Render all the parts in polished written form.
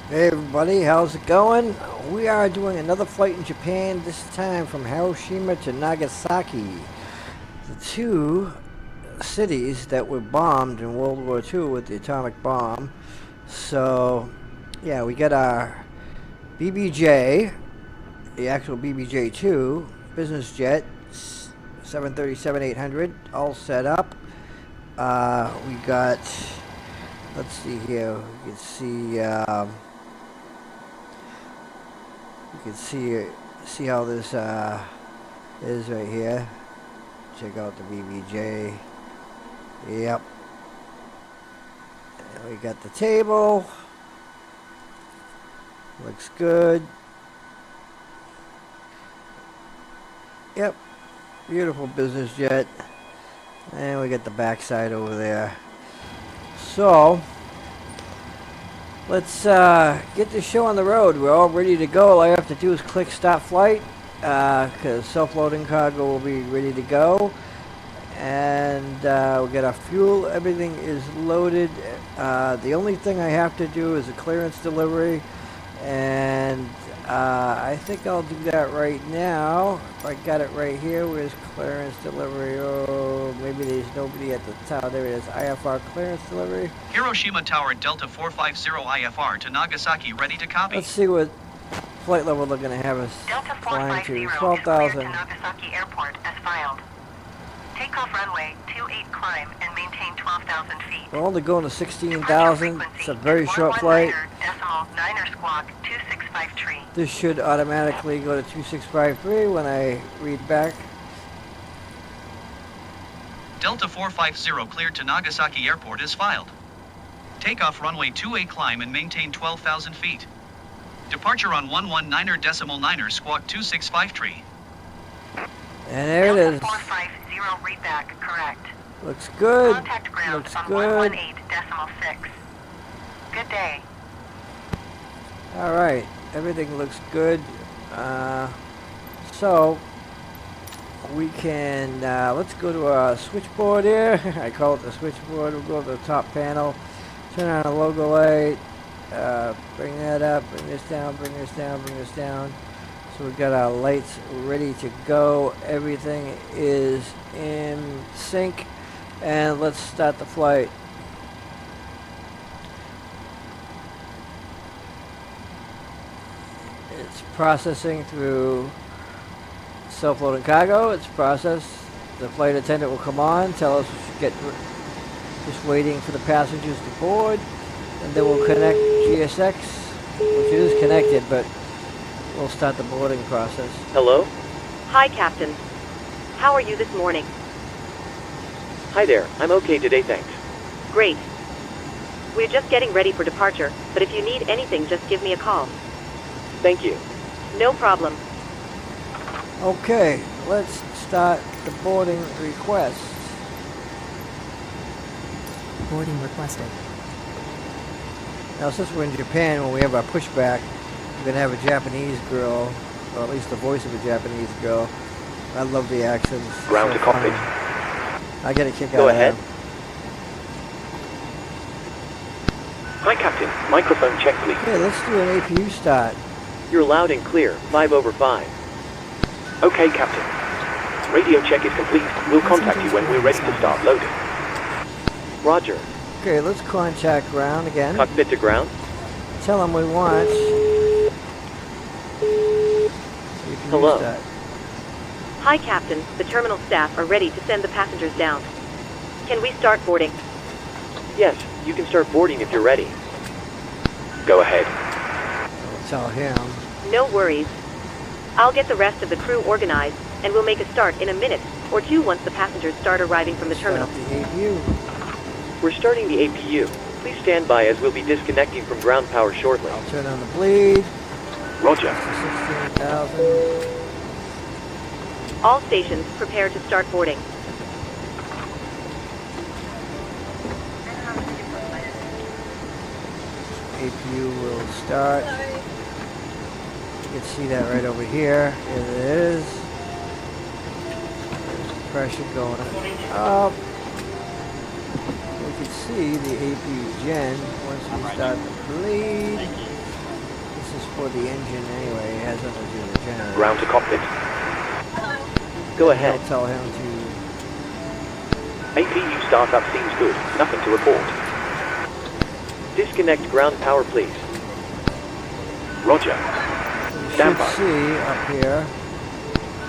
Hey everybody, how's it going? We are doing another flight in Japan, this time from Hiroshima to Nagasaki. The two cities that were bombed in World War II with the atomic bomb. So, yeah, we got our BBJ, the actual BBJ-2, business jet, 737-800, all set up. We got, let's see here, you can see, you can see how this is right here. Check out the BBJ. Yep. And we got the table. Looks good. Yep. Beautiful business jet. And we got the backside over there. So, let's get this show on the road. We're all ready to go. All I have to do is click stop flight, because self-loading cargo will be ready to go. And we got our fuel. Everything is loaded. The only thing I have to do is a clearance delivery. And I think I'll do that right now. If I got it right here, where's clearance delivery? Oh, maybe there's nobody at the top. There it is. IFR clearance delivery. Hiroshima Tower Delta 450 IFR to Nagasaki, ready to copy. Let's see what flight level they're going to have us Delta flying to. 450 12,000. to Nagasaki Airport as filed. Takeoff runway 28 climb and maintain 12,000 feet. We're only going to 16,000. It's a very short flight. Decimal 9er squawk 2653. This should automatically go to 2653 when I read back. Delta 450 cleared to Nagasaki Airport is filed. Takeoff runway 28 climb and maintain 12,000 feet. Departure on 119er decimal 9er squawk 2653. And there it is. Delta 450 read back correct. Looks good. Contact ground Looks on good. 118.6. Good day. Alright. Everything looks good. So, we can, let's go to our switchboard here. I call it the switchboard. We'll go to the top panel. Turn on a logo light. Bring that up. Bring this down. Bring this down. Bring this down. So we've got our lights ready to go. Everything is in sync. And let's start the flight. It's processing through self-loading cargo. It's processed. The flight attendant will come on, tell us we should get just waiting for the passengers to board. And then we'll connect GSX, which it is connected, but we'll start the boarding process. Hello? Hi, Captain. How are you this morning? Hi there, I'm okay today, thanks. Great. We're just getting ready for departure, but if you need anything, just give me a call. Thank you. No problem. Okay, let's start the boarding request. Boarding requested. Now, since we're in Japan, when we have our pushback, we're going to have a Japanese girl, or at least the voice of a Japanese girl. I love the accents. Ground to copy. I get a kick out Go of ahead. them. Hi, Captain. Microphone check, please. Okay, let's do an APU start. You're loud and clear, 5/5. Okay, Captain. Radio check is complete. We'll contact you when we're ready to start loading. Roger. Okay, let's contact ground again. Cockpit to ground. Tell them we want APU Hello. start. Hi, Captain. The terminal staff are ready to send the passengers down. Can we start boarding? Yes, you can start boarding if you're ready. Go ahead. I'll tell him. No worries. I'll get the rest of the crew organized, and we'll make a start in a minute or two once the passengers start arriving from the terminal. Start the APU. We're starting the APU. Please stand by as we'll be disconnecting from ground power shortly. I'll turn on the bleed. Roger. 16,000. All stations prepare to start boarding. APU will start. You can see that right over here. Here it is. There's pressure going up. We can see the APU gen once we start the bleed. is for the engine anyway. It has nothing to do with the generator. Ground to cockpit. Go ahead. I'll tell him to... APU startup seems good. Nothing to report. Disconnect ground power, please. Roger. You Stand should by. see up here.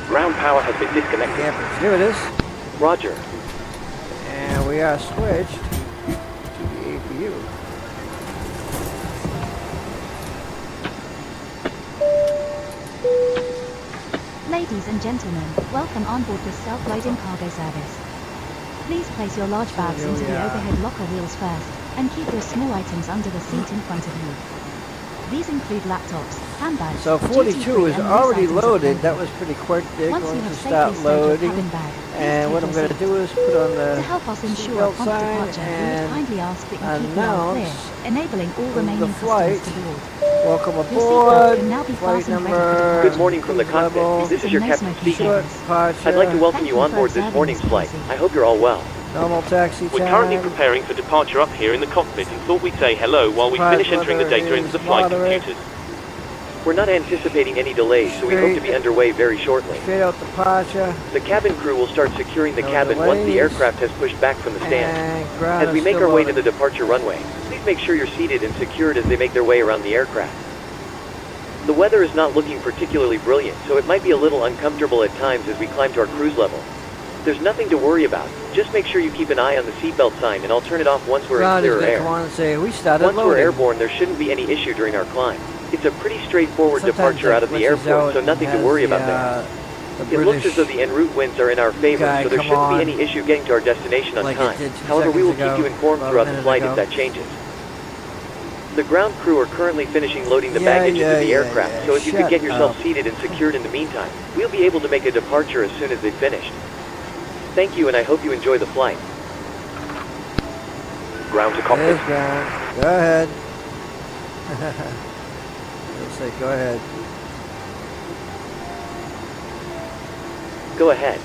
Ground power has been disconnected. Dampers. Here it is. Roger. And we are switched to the APU. Ladies and gentlemen, welcome on board this self-loading cargo service. Please place your large bags Here into we the are. overhead locker wheels first, and keep your small items under the seat in front of you. These include laptops, handbags, So 42 duty-free is and already loose items of loaded. clothing. That was pretty quick. They're Once going you to have start safely stowed your loading. cabin bag, please And what take I'm your going to seat. do is put on the To help us ensure a seatbelt prompt sign departure, we would and kindly ask that you keep the aisle clear, announce enabling all the remaining flight. customers to board. welcome Your seatbelt aboard. can now be Flight fastened ready for number. departure. Good morning from the cruise cockpit. level, This is your No captain smoking speaking. short zones. departure. I'd like to welcome Thank you you on for board this observing morning's this flight. policy. I hope you're all well. Normal taxi We're currently time. preparing for departure up here in the cockpit and thought we'd say hello while we Surprise finish entering the weather data into is the flight moderate. computers. We're not anticipating any delays, so we hope to be underway very shortly. Straight out departure. The cabin crew will start securing the No cabin once the delays. aircraft has pushed back from the stand. And ground As we is make still our way to loading. the departure runway, please make sure you're seated and secured as they make their way around the aircraft. The weather is not looking particularly brilliant, so it might be a little uncomfortable at times as we climb to our cruise level. There's nothing to worry about. Just make sure you keep an eye on the seatbelt sign and I'll turn it off once we're in Ground is clearer going to air. come on and say, we started Once we're loading. airborne, there shouldn't be any issue during our climb. It's a pretty straightforward Sometimes departure it out of the glitches airport, out so and nothing to has worry the, about there. the It looks as British though the en route winds are in our favor, guy so there come shouldn't on be any issue getting to our destination on like it time. did 2 However, we will seconds keep you ago, informed about a throughout the minute flight ago. if that changes. The ground crew are currently finishing loading the Yeah, baggage yeah, into the yeah, aircraft, yeah. so if you Shut could get yourself up. seated and secured in the meantime, we'll be able to make a departure as soon as they've finished. Thank you, and I hope you enjoy the flight. Ground to cockpit. There's ground. Go ahead. Let's say go ahead. Go ahead.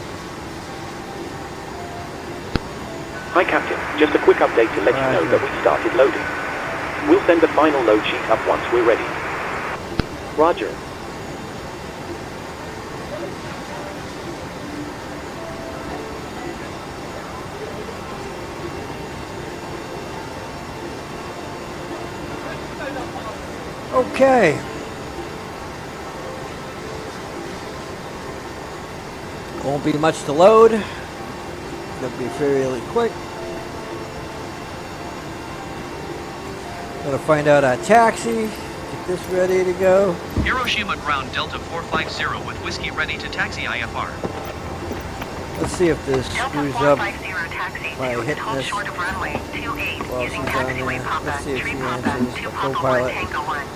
Hi, Captain. Just a quick update to let you know that we've started loading. We'll send the final load sheet up once we're ready. Roger. Okay. Won't be much to load. It'll be fairly quick. Gonna find out our taxi. Get this ready to go. Hiroshima ground Delta 450 with whiskey ready to taxi IFR. Let's see if this Delta screws up 450 taxi by to and hitting hold this short of runway 28 while using she's on taxiway there. Papa, Let's see if 3 she Papa, answers 2 the Papa 1 co-pilot. Tango 1.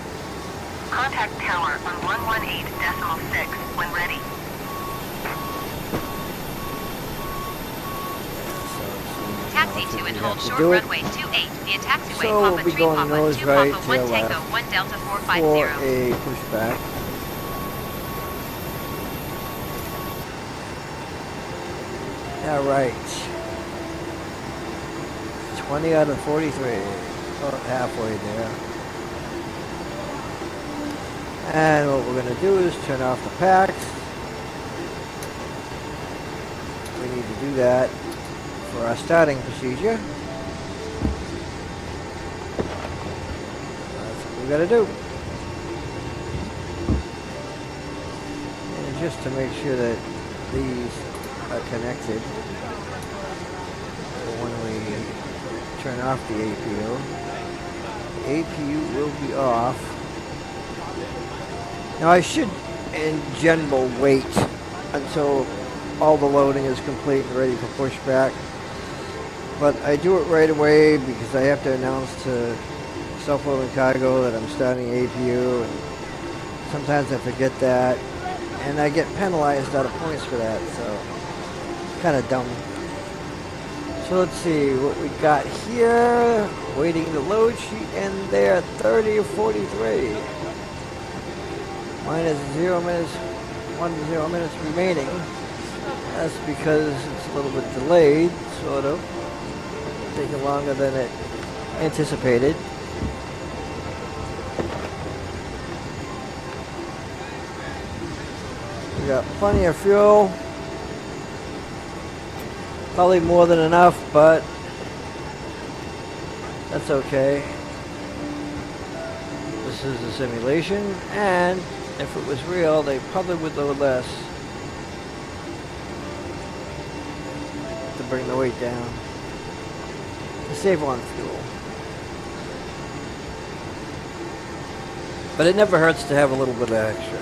Contact tower on 118.6 when ready. Taxi to and hold short do it. runway 28 via taxiway So we'll Papa be 3 going Papa nose 2 right, Papa 1 tail Tango left 1 Delta for 450. a pushback. All right. 20 out of 43. About halfway there. And what we're going to do is turn off the packs. We need to do that for our starting procedure. That's what we got to do. And just to make sure that these are connected when we turn off the APU will be off. Now I should in general wait until all the loading is complete and ready for pushback, but I do it right away because I have to announce to self-loading cargo that I'm starting APU, and sometimes I forget that and I get penalized out of points for that, so kind of dumb. So let's see what we got here. Waiting the load sheet, and they're 30 or 43. Mine is 0 minutes, 1 to 0 minutes remaining. That's because it's a little bit delayed, sort of. Taking longer than it anticipated. We got plenty of fuel. Probably more than enough, but that's okay. This is a simulation, and if it was real, they probably would load less to bring the weight down, to save on fuel. But it never hurts to have a little bit of extra.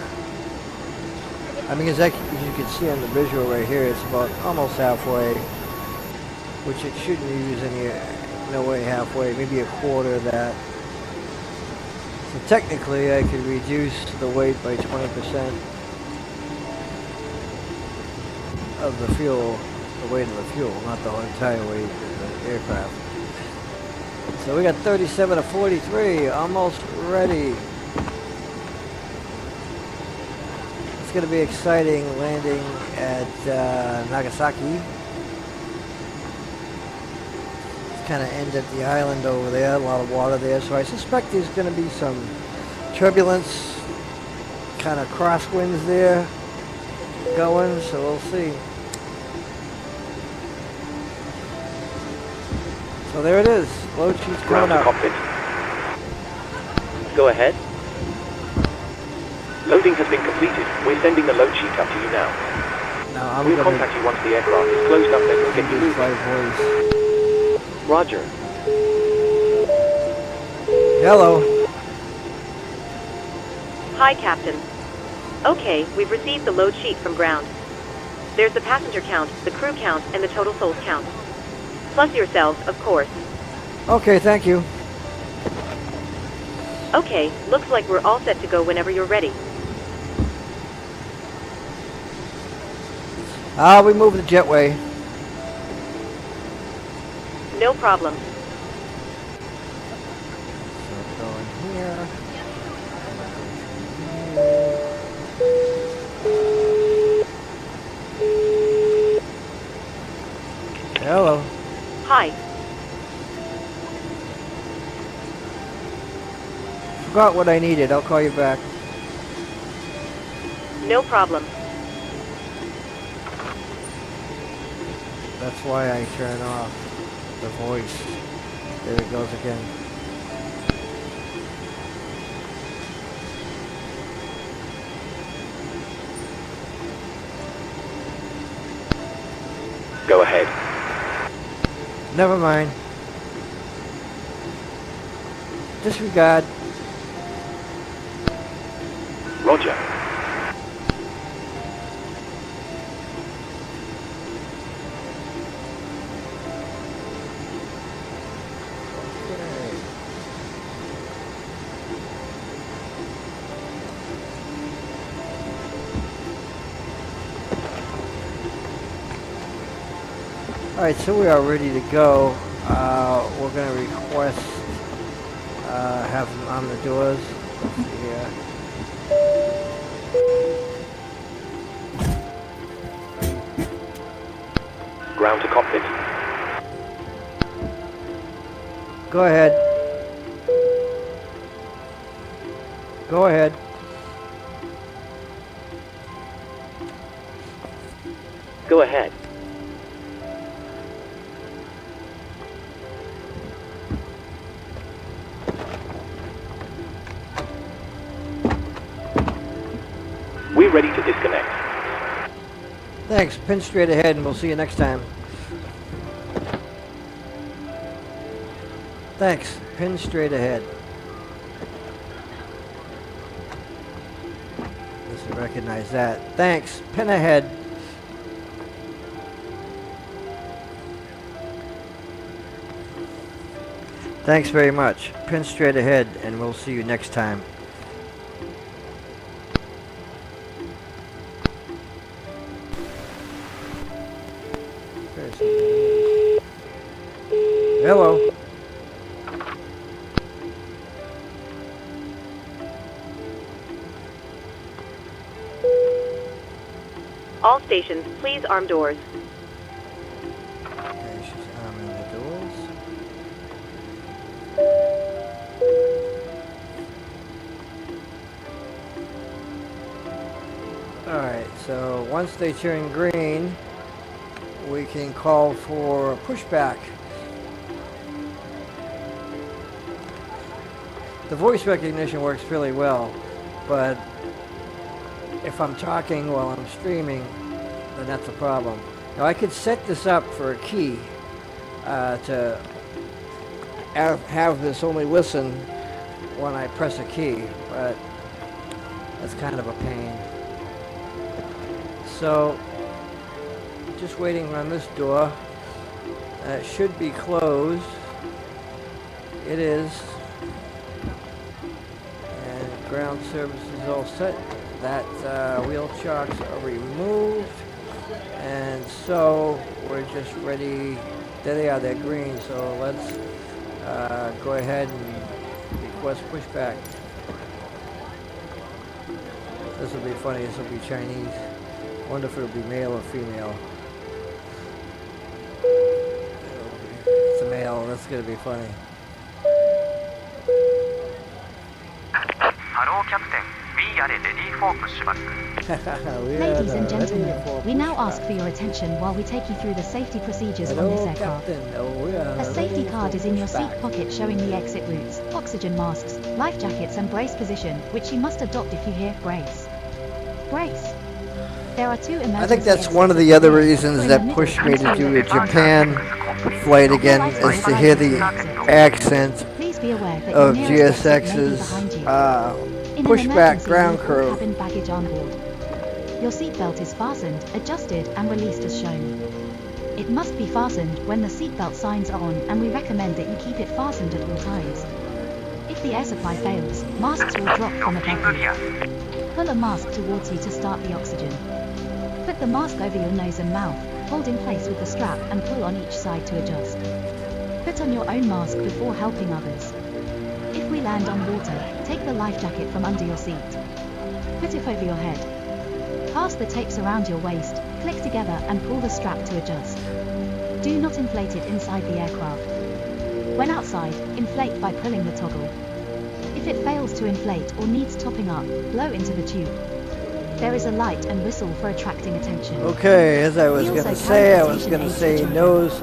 I mean, as you can see on the visual right here, it's about almost halfway, which it shouldn't use no way halfway, maybe a quarter of that. So technically, I could reduce the weight by 20% of the fuel, the weight of the fuel, not the entire weight of the aircraft. So we got 37 to 43, almost ready. It's going to be exciting landing at Nagasaki. It's kind of end at the island over there, a lot of water there, so I suspect there's going to be some turbulence, kind of crosswinds there going, so we'll see. So there it is, load sheet's going up. Cockpit. Go ahead. Loading has been completed. We're sending the load sheet up to you now. Now I'm We'll going contact you once the aircraft is closed up, then we'll get you to moving. voice. Roger. Hello. Hi, Captain. Okay, we've received the load sheet from ground. There's the passenger count, the crew count, and the total souls count. Plus yourselves, of course. Okay, thank you. Okay, looks like we're all set to go whenever you're ready. We move the jetway. No problem. So going here. Hello. Hi. Forgot what I needed. I'll call you back. No problem. That's why I turn off the voice. There it goes again. Go ahead. Never mind. Disregard. Roger. Alright, so we are ready to go. We're going to request have them on the doors. Yeah. Ground to cockpit. Go ahead. Go ahead. Go ahead. We're ready to disconnect. Thanks. Pin straight ahead and we'll see you next time. Thanks. Pin straight ahead. Doesn't recognize that. Thanks. Pin ahead. Thanks very much. Pin straight ahead and we'll see you next time. Hello. All stations, please arm doors. Okay, she's arming the doors. Alright, So once they turn green, we can call for pushback. The voice recognition works really well, but if I'm talking while I'm streaming, then that's a problem. Now I could set this up for a key to have this only listen when I press a key, but that's kind of a pain. So, just waiting on this door. It should be closed. It is. And ground service is all set. That wheel chocks are removed. And so, we're just ready. There they are, they're green. So let's go ahead and request pushback. This will be funny, this will be Chinese. Wonder if it'll be male or female. It's a male, that's gonna be funny. Hello, Captain. We are ready for pushback. Ladies and gentlemen, we now ask for your attention while we take you through the safety procedures on this aircraft. A safety card is in your seat pocket showing the exit routes, oxygen masks, life jackets and brace position, which you must adopt if you hear brace. Brace. There are two emergency I think that's one of the other reasons that pushed me to do a Japan flight again, is to hear the accent of GSX's pushback ground crew. Cabin baggage on board. Your seatbelt is fastened, adjusted and released as shown. It must be fastened when the seatbelt signs are on, and we recommend that you keep it fastened at all times. If the air supply fails, masks will drop from above you. Pull a mask towards you to start the oxygen. Put the mask over your nose and mouth, hold in place with the strap and pull on each side to adjust. Put on your own mask before helping others. If we land on water, take the life jacket from under your seat. Put it over your head. Pass the tapes around your waist, click together and pull the strap to adjust. Do not inflate it inside the aircraft. When outside, inflate by pulling the toggle. If it fails to inflate or needs topping up, blow into the tube. There is a light and whistle for attracting attention. Okay, as I was going to say, nose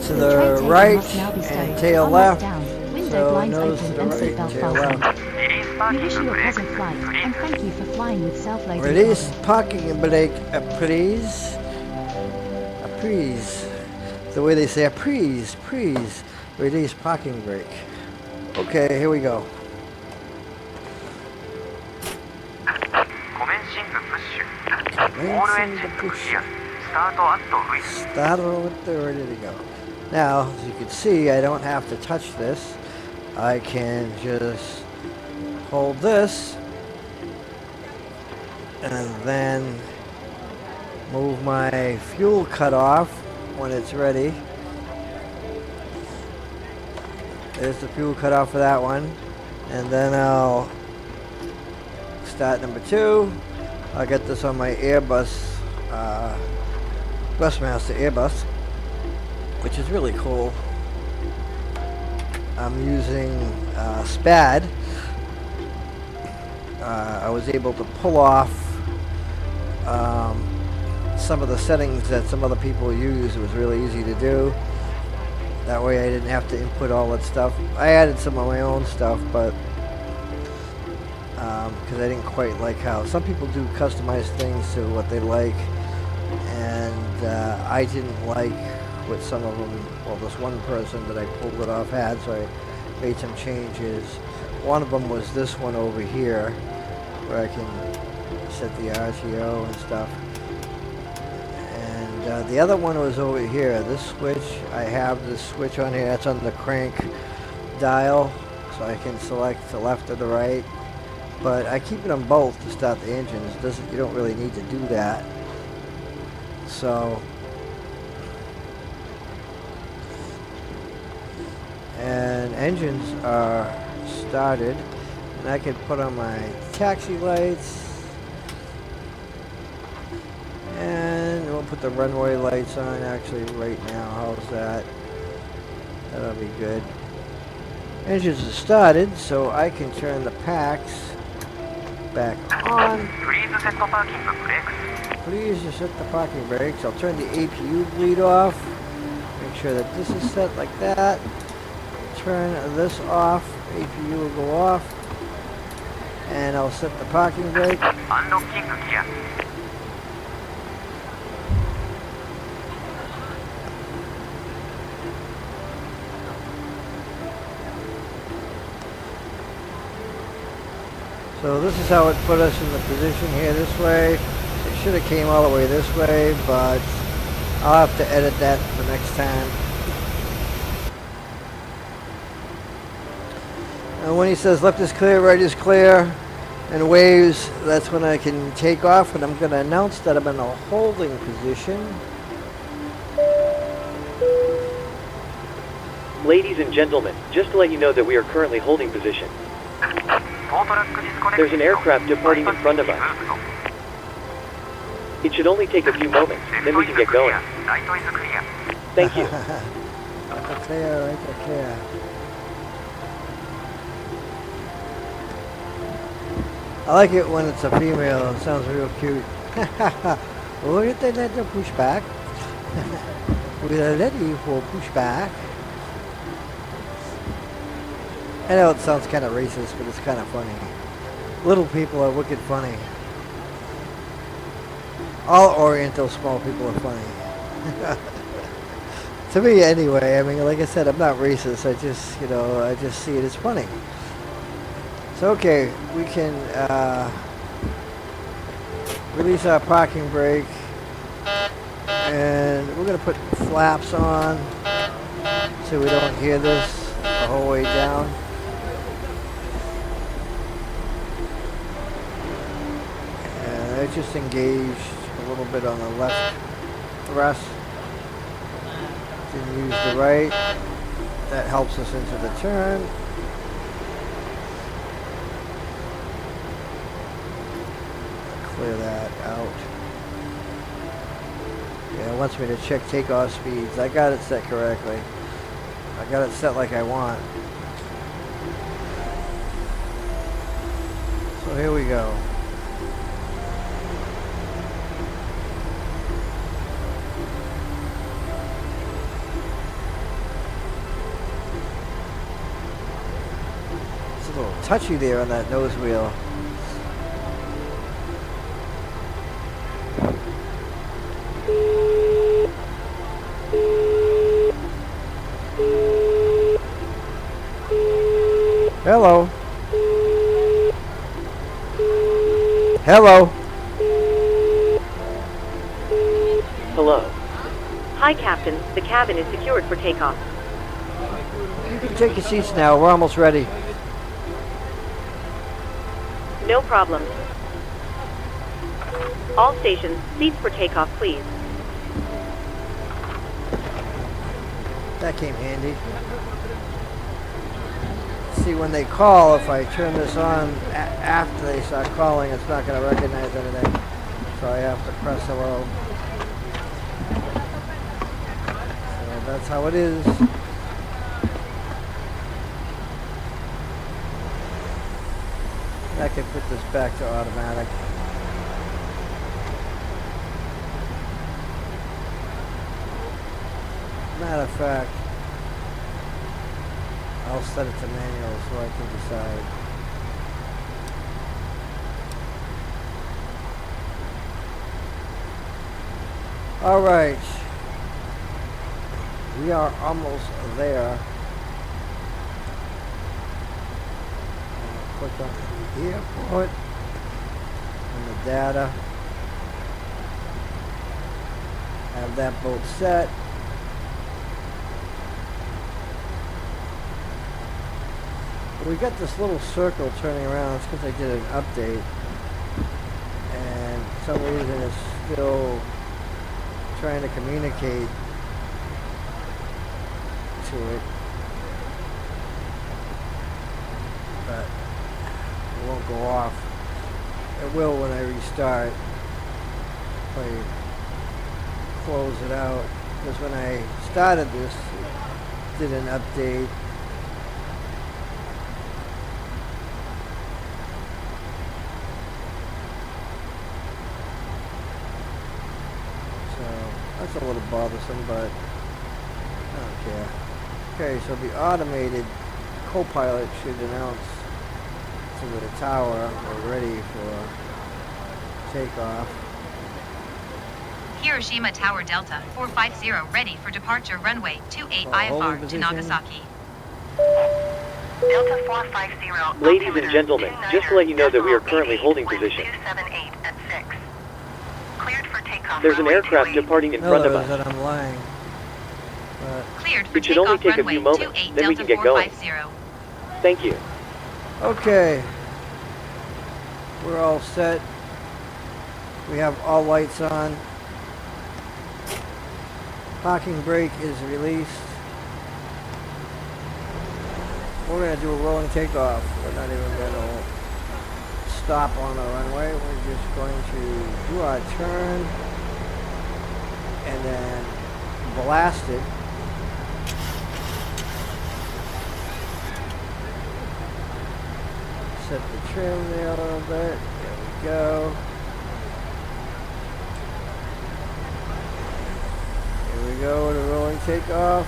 to the right and tail left. So nose to the right and tail left. We wish you a pleasant flight and thank you for flying with self-loading. Release parking brake, please. Please. The way they say please. Release parking brake. Okay, here we go. Start with the ready to go. Now, as you can see, I don't have to touch this. I can just hold this and then move my fuel cutoff when it's ready. There's the fuel cutoff for that one. And then I'll start number 2. I'll get this on my Airbus, Busmaster Airbus, which is really cool. I'm using SPAD. I was able to pull off some of the settings that some other people use. It was really easy to do. That way I didn't have to input all that stuff. I added some of my own stuff, but because I didn't quite like how some people do customize things to what they like, and I didn't like what some of them, well, this one person that I pulled it off had, so I made some changes. One of them was this one over here, where I can set the RTO and stuff. And the other one was over here, this switch. I have this switch on here, that's on the crank dial, so I can select the left or the right. But I keep it on both to start the engines. You don't really need to do that. So, and engines are started, and I can put on my taxi lights, and we'll put the runway lights on actually right now. How's that? That'll be good. Engines are started, so I can turn the packs back on. Please set the parking brakes. Please just set the parking brakes. I'll turn the APU bleed off. Make sure that this is set like that. Turn this off. APU will go off. And I'll set the parking brake. Unlocking gear. So this is how it put us in the position here this way. It should have came all the way this way, but I'll have to edit that for next time. And when he says left is clear, right is clear, and waves, that's when I can take off, and I'm going to announce that I'm in a holding position. Ladies and gentlemen, just to let you know that we are currently holding position. There's an aircraft departing in front of us. It should only take a few moments, then we can get going. Thank you. Right clear, right clear. I like it when it's a female. It sounds real cute. Look at that little pushback. We're ready for pushback. I know it sounds kind of racist, but it's kind of funny. Little people are wicked funny. All Oriental small people are funny. To me, anyway. I mean, like I said, I'm not racist. I just, you know, I just see it as funny. So, okay, we can release our parking brake, and we're going to put flaps on so we don't hear this the whole way down. And I just engaged a little bit on the left thrust. Didn't use the right. That helps us into the turn. Clear that out. Yeah, it wants me to check takeoff speeds. I got it set correctly. I got it set like I want. So here we go. It's a little touchy there on that nose wheel. Hello. Hello. Hello. Hi, Captain. The cabin is secured for takeoff. You can take your seats now. We're almost ready. No problem. All stations, seats for takeoff, please. That came handy. See, when they call, if I turn this on after they start calling, it's not going to recognize anything. So I have to press hello. So that's how it is. I can put this back to automatic. Matter of fact, I'll set it to manual so I can decide. Alright. We are almost there. I'll click on the airport and the data. Have that boat set. We got this little circle turning around. It's because I did an update, and for some reason it's still trying to communicate to it, but it won't go off. It will when I restart. If I close it out, because when I started this, it did an update. That's a little bothersome, but I don't care. Okay, so the automated co-pilot should announce to the tower we're ready for takeoff. Hiroshima Tower Delta 450 ready for departure runway 28 IFR to Nagasaki. Delta 450. Ladies and gentlemen, just to let you know that we are currently holding position. 278 at 6. Cleared for takeoff. There's an runway aircraft 28. departing in front of us. that I'm lying. But Cleared for It should only takeoff take a runway few moments, 28 then we Delta can get going. 450. Thank you. okay, we're all set. We have all lights on. Parking brake is released. We're going to do a rolling takeoff. We're not even going to stop on the runway. We're just going to do our turn and then blast it. Set the trim there a little bit. There we go. Here we go, the rolling takeoff.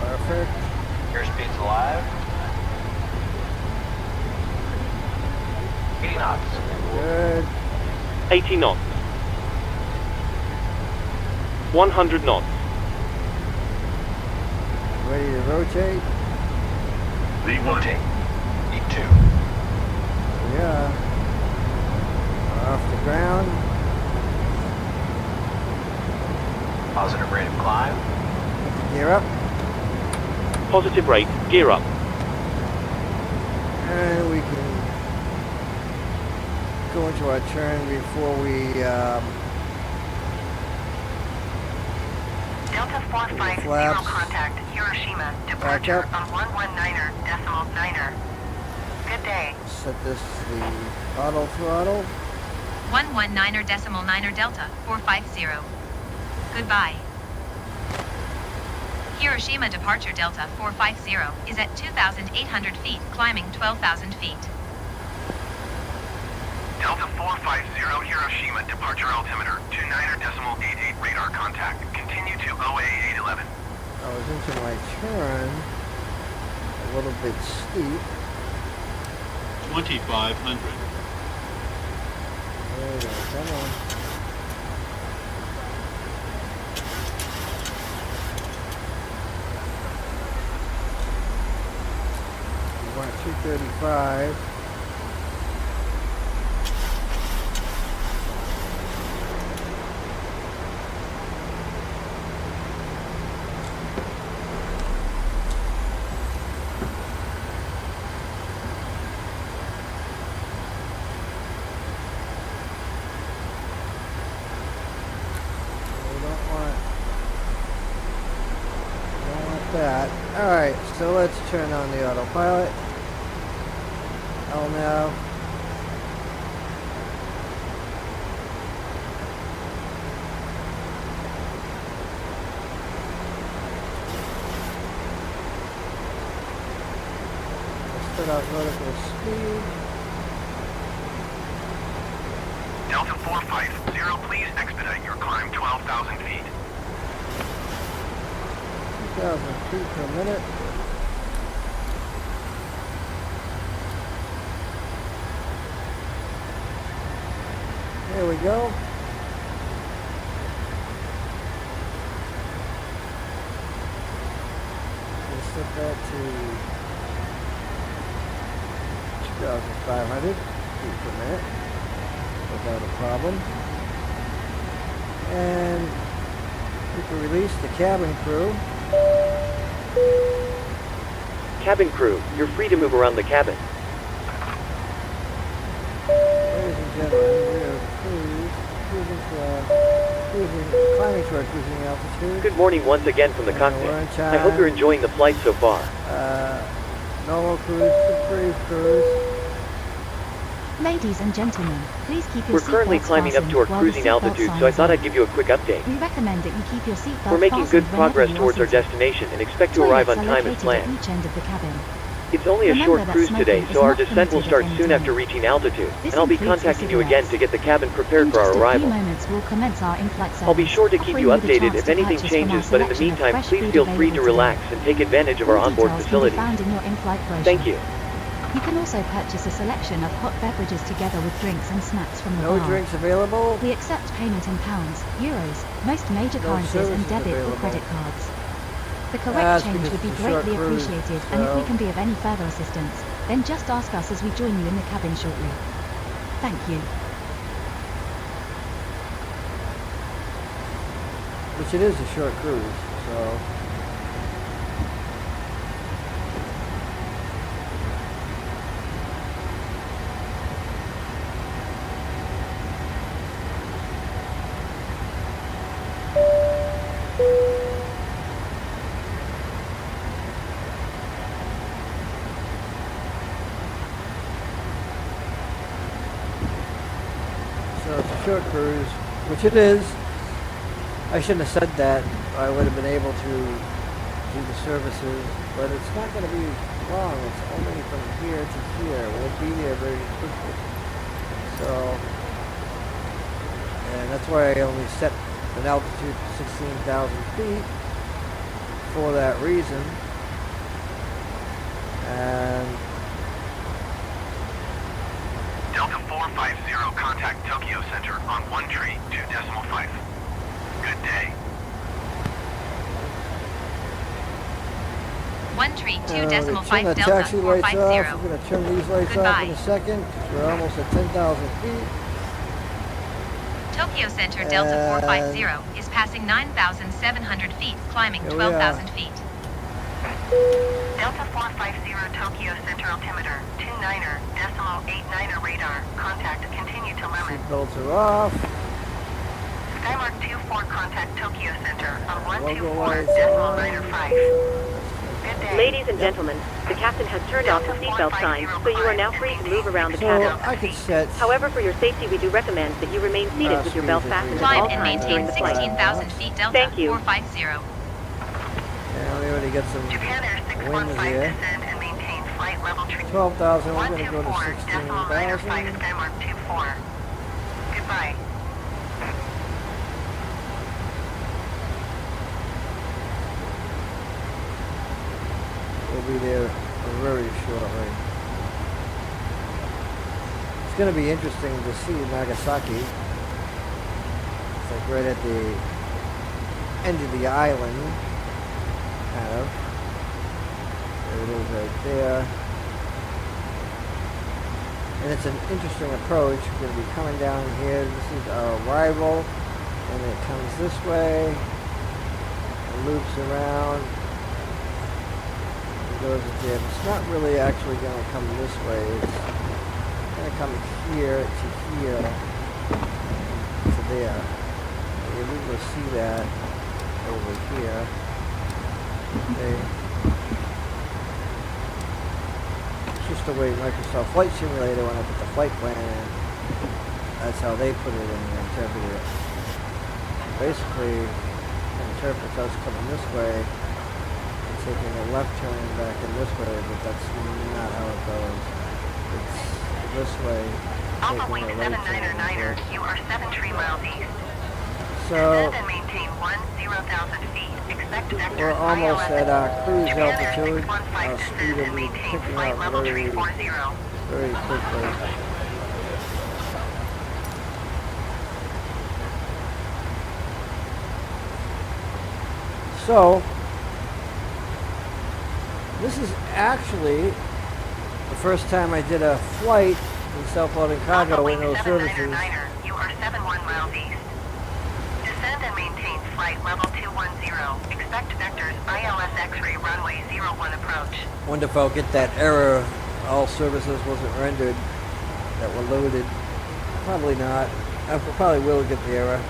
Perfect. Airspeed's alive. 80 knots. Good. 80 knots. 100 knots. Ready to rotate. Lead rotate. E2. Yeah. Off the ground. Positive rate of climb. Gear up. Positive rate, gear up. And we can go into our turn before we Delta 450 flaps. contact Hiroshima. Departure up. on 119.9. Good day. set this to the auto throttle. 119.9 Delta 450. Goodbye. Hiroshima departure Delta 450 is at 2,800 feet, climbing 12,000 feet. Delta 450 Hiroshima departure altimeter 29.88 radar contact. Continue to OA 811. I was into my turn, a little bit steep. 2,500. There we go, come on. We want 235. That. Alright, so let's turn on the autopilot. Now. Let's put out vertical speed. Delta 450, please expedite your climb 12,000 feet. 2,000 feet per minute. There we go. We'll set that to 2,500 feet per minute without a problem. And we can release the cabin crew. Cabin crew, you're free to move around the cabin. Ladies and gentlemen, we are climbing to our cruising altitude. Good morning once again from the cockpit. We're on I hope you're enjoying the flight so far. Normal cruise, Supreme cruise. Ladies and gentlemen, please keep your We're currently seatbelts climbing up to our fastened while the cruising seatbelt altitude, sign so I is thought on. I'd give you a quick update. We recommend that you keep your seatbelt We're making fastened good progress whenever you are towards our seated. destination and expect to arrive on Toilets are time as located at planned. each end of the cabin. It's only a Remember short that cruise smoking today, is so our not descent will permitted start at any soon time. after reaching altitude, This and I'll be includes contacting you again cigarettes. to get the cabin prepared In for our just a few arrival. moments, we'll commence our in-flight service. I'll be sure to keep offering you the updated chance if to anything purchase from our changes, but in the selection of meantime, fresh please food feel free to available relax today. and take advantage of our All onboard details can be facilities. found in your in-flight brochure. Thank you. You can also purchase a selection of hot beverages together with drinks and snacks from the No bar. drinks available. We accept payment in pounds, euros, most major No currencies and services debit available. or credit cards. The Ah, correct it's change because would be it's a short greatly cruise, appreciated, and if we so- can be of any further assistance, then just ask us as we join you in the cabin shortly. Thank you. Which it is a short cruise, so. So it's a short cruise, which it is. I shouldn't have said that. I would have been able to do the services, but it's not going to be long. It's only from here to here. We'll be there very quickly. So, and that's why I only set an altitude of 16,000 feet for that reason. And Delta 450, contact Tokyo Center on 1-2.5. Good day. 1-2.5 turn the Delta taxi lights off. 450. We're going to turn these lights off Goodbye. in a second. We're almost at 10,000 feet. Tokyo Center Delta And 450 is passing 9,700 feet, climbing Here we are. 12,000 feet. Delta 450 Tokyo Center altimeter 29.89 radar. Contact continue to limit. Seatbelts are off. Skymark 24 contact Tokyo Center on Logo lights 124.95. Good day. Ladies and gentlemen, the captain has turned off the seatbelt sign, so you are now free to move around the So cabin. I could set. However, for your safety, we do recommend that you remain seated with your belt fastened at Climb all and times during maintain the flight. 16,000 feet Delta Thank you. 450. Yeah, we already got some Japan Air winds 615 here. descend and maintain flight level tree. 12,000. We're going to go to 124.95 16,000. Skymark 24. Goodbye. We'll be there very shortly. It's going to be interesting to see Nagasaki. It's like right at the end of the island, kind of. There it is right there. And it's an interesting approach. We're going to be coming down here. This is our arrival. And it comes this way. And loops around. And goes to there. It's not really actually going to come this way. It's going to come here to here. To there. And we will see that over here. Okay. Just the way Microsoft Flight Simulator, when I put the flight plan in, that's how they put it in and interpret it. Basically, it interprets us coming this way and taking a left turn back in this way, but that's not how it goes. It's this way, Alpha taking Wing a right 79er turn. Niner, you are 7 miles east. So, Descend and maintain 10,000 feet. Expect vectors we're almost at our cruise Japan Air altitude. 615 Our descend speed will and be maintain picking flight up level very, 340. very quickly. So, this is actually the first time I did a flight in self-loading cargo Alpha with Wing no 79er services. Niner, you are 71 miles east. Descend and maintain flight level 210. Expect vectors ILS X-ray runway 01 approach. Wonder if I'll get that error, all services wasn't rendered, that were loaded. Probably not. I probably will get the error.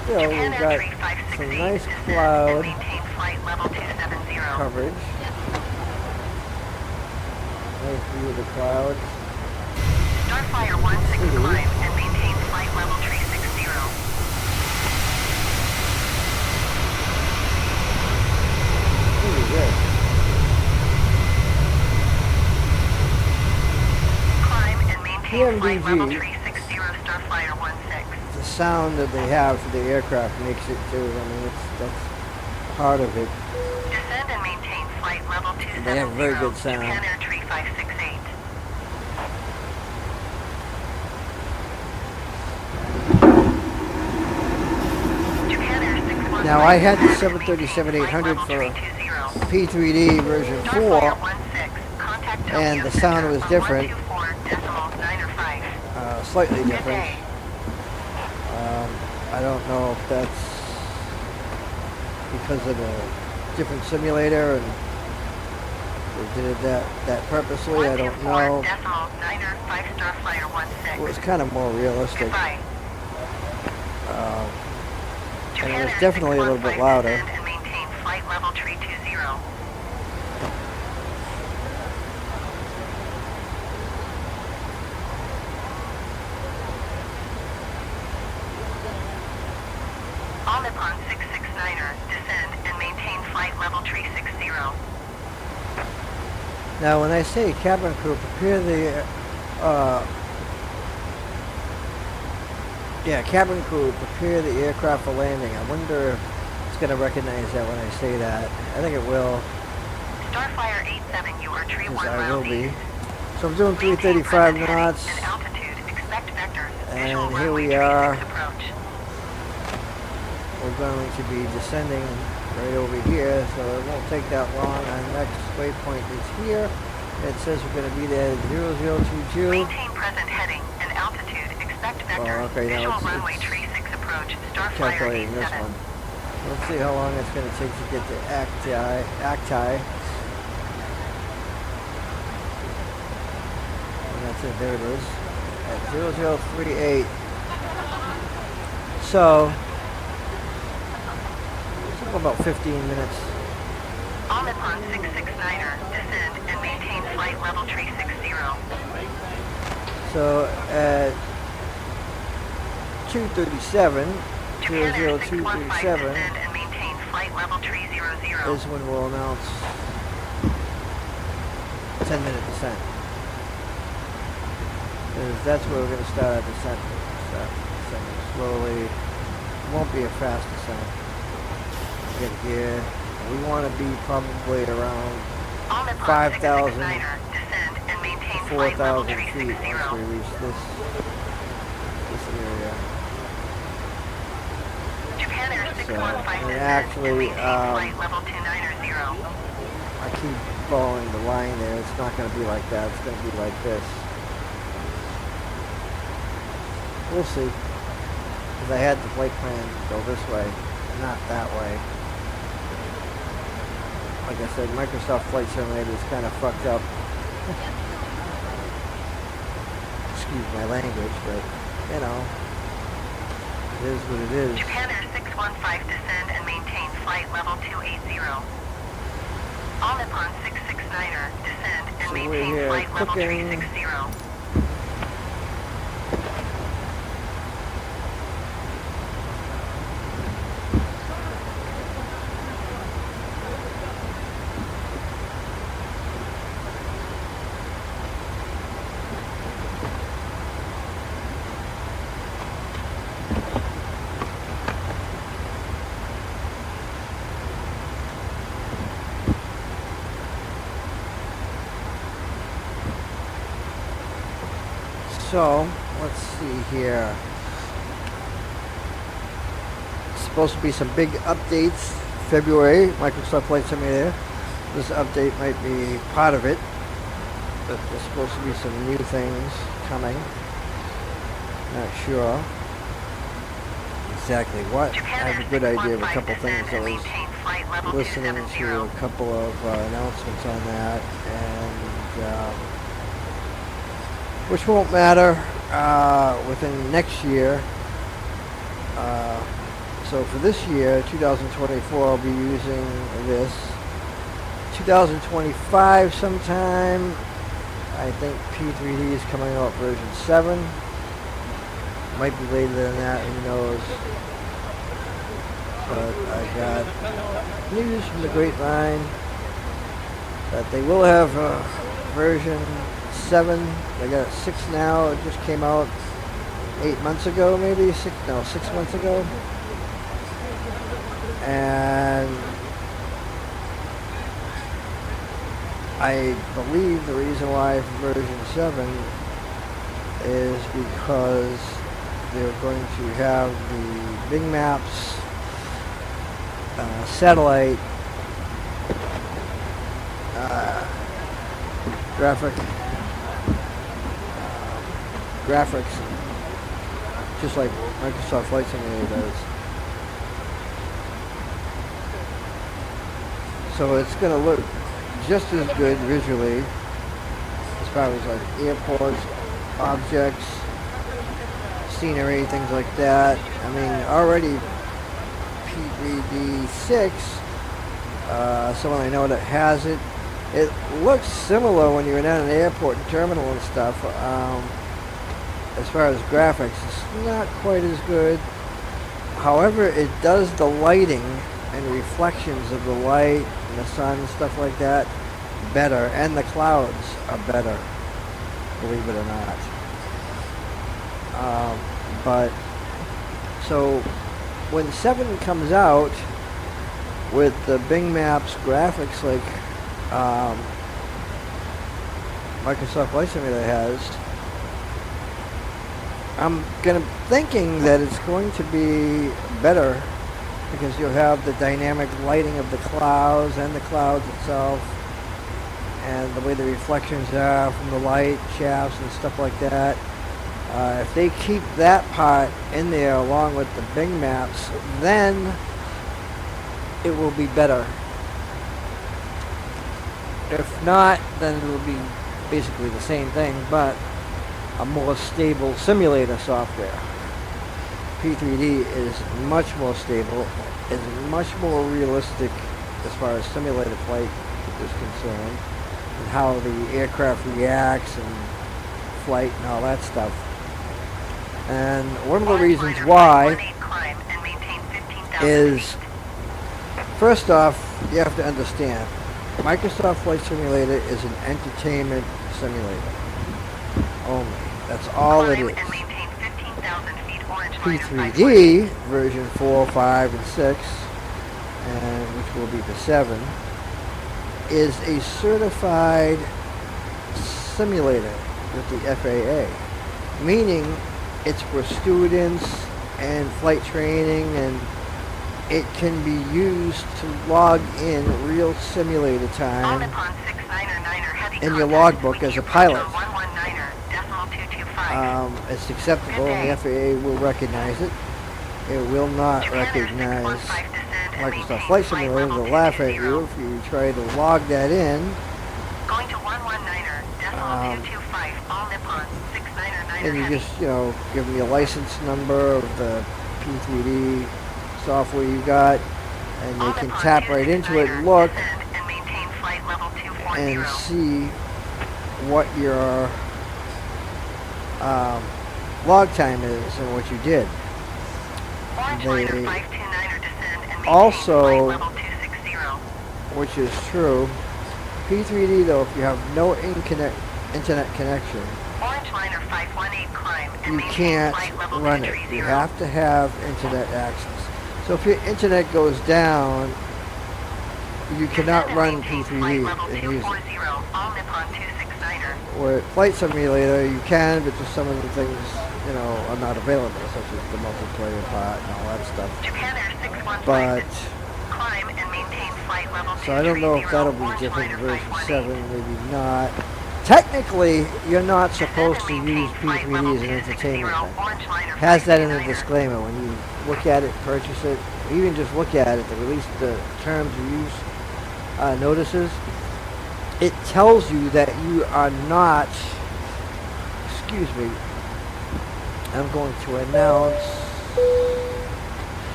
Still, Japan we've Air got 356 some nice descend cloud and maintain flight level 270. coverage. Nice view of the clouds. Starflyer 16 climb and maintain flight level 360. flight level PMDG, 360 Starflyer 16. the sound that they have for the aircraft makes it too. I mean, that's part of it. Descend and maintain flight level 270. They have very good sound. Japan Air Tree 568. Japan Air 619. Now I had the 737-800 for P3D version 4, and the sound was different, slightly different. I don't know if that's because of the different simulator and they did that purposely. I don't know. It was kind of more realistic. And it was definitely a little bit louder. And maintain flight level 320. All Nippon 669er, descend and maintain flight level 360. Now when I say cabin crew, prepare the cabin crew, prepare the aircraft for landing. I wonder if it's going to recognize that when I say that. I think it will. Starflyer 87, you are tree 1 I will round be. east. So I'm doing 335 knots. And altitude, expect vectors. And here we are. We're going to be descending right over here, so it won't take that long. Our next waypoint is here. It says we're going to be there at 0022. Maintain present heading and altitude, expect vectors. Okay, Visual now runway 36 approach, Starflyer calculating this 87. one. Let's see how long it's going to take to get to Acti. And that's it, there it is. At 0038. So, it's about 15 minutes. All Nippon 669er, descend and maintain flight level 360. So, at 237, Japan Air 615, 237, descend and maintain flight level 300. is when we'll announce 10-minute descent. Because that's where we're going to start our descent. Start descending slowly. It won't be a fast descent. Get here. We want to be probably around 5,000 to 4,000 feet once we reach this area. Japan Air 615, and actually, flight level 290. I keep following the line there. It's not going to be like that. It's going to be like this. We'll see. Because I had the flight plan go this way, not that way. Like I said, Microsoft Flight Simulator is kind of fucked up. Excuse my language, but, you know, it is what it is. Japan Air 615, descend and maintain flight level 280. All Nippon 669er, descend and So we're maintain here flight level cooking. 360. So, let's see here. Supposed to be some big updates February, Microsoft Flight Simulator. This update might be part of it, but there's supposed to be some new things coming. Not sure exactly what. I have a good idea of a couple things. I was listening to a couple of announcements on that, and which won't matter within next year. So for this year, 2024, I'll be using this. 2025 sometime, I think P3D is coming out version 7. Might be later than that, who knows. But I got news from the grapevine that they will have version 7. They got 6 now. It just came out 8 months ago, maybe 6 months ago. And I believe the reason why for version 7 is because they're going to have the Bing Maps satellite graphics, just like Microsoft Flight Simulator does. So it's going to look just as good visually as far as like airports, objects, scenery, things like that. I mean, already PMDG, someone I know that has it. It looks similar when you're in an airport and terminal and stuff. As far as graphics, it's not quite as good. However, it does the lighting and reflections of the light and the sun and stuff like that better, and the clouds are better, believe it or not. But so when 7 comes out with the Bing Maps graphics like Microsoft Flight Simulator has, I'm thinking that it's going to be better because you'll have the dynamic lighting of the clouds and the clouds itself, and the way the reflections are from the light shafts and stuff like that. If they keep that part in there along with the Bing Maps, then it will be better. If not, then it will be basically the same thing, but a more stable simulator software. P3D is much more stable, is much more realistic as far as simulated flight is concerned, and how the aircraft reacts and flight and all that stuff. And one of the reasons why is, first off, you have to understand, Microsoft Flight Simulator is an entertainment simulator only. That's all it is. P3D version 4, 5, and 6, and which will be the 7, is a certified simulator with the FAA, meaning it's for students and flight training, and it can be used to log in real simulator time in your logbook as a pilot. It's acceptable, and the FAA will recognize it. It will not recognize Microsoft Flight Simulator. They'll laugh at you if you try to log that in. And you just, give me a license number of the P3D software you got, and they can tap right into it and look and see what your log time is and what you did. They also, which is true, P3D though, if you have no internet connection, you can't run it. You have to have internet access. So if your internet goes down, you cannot run P3D and use it. With Flight Simulator, you can, but just some of the things, are not available, such as the multiplayer part and all that stuff. But, so I don't know if that'll be different in version 7, maybe not. Technically, you're not supposed to use P3D as an entertainment thing. It has that in the disclaimer. When you look at it, purchase it, or even just look at it, to release the terms of use notices, it tells you that you are not, excuse me, I'm going to announce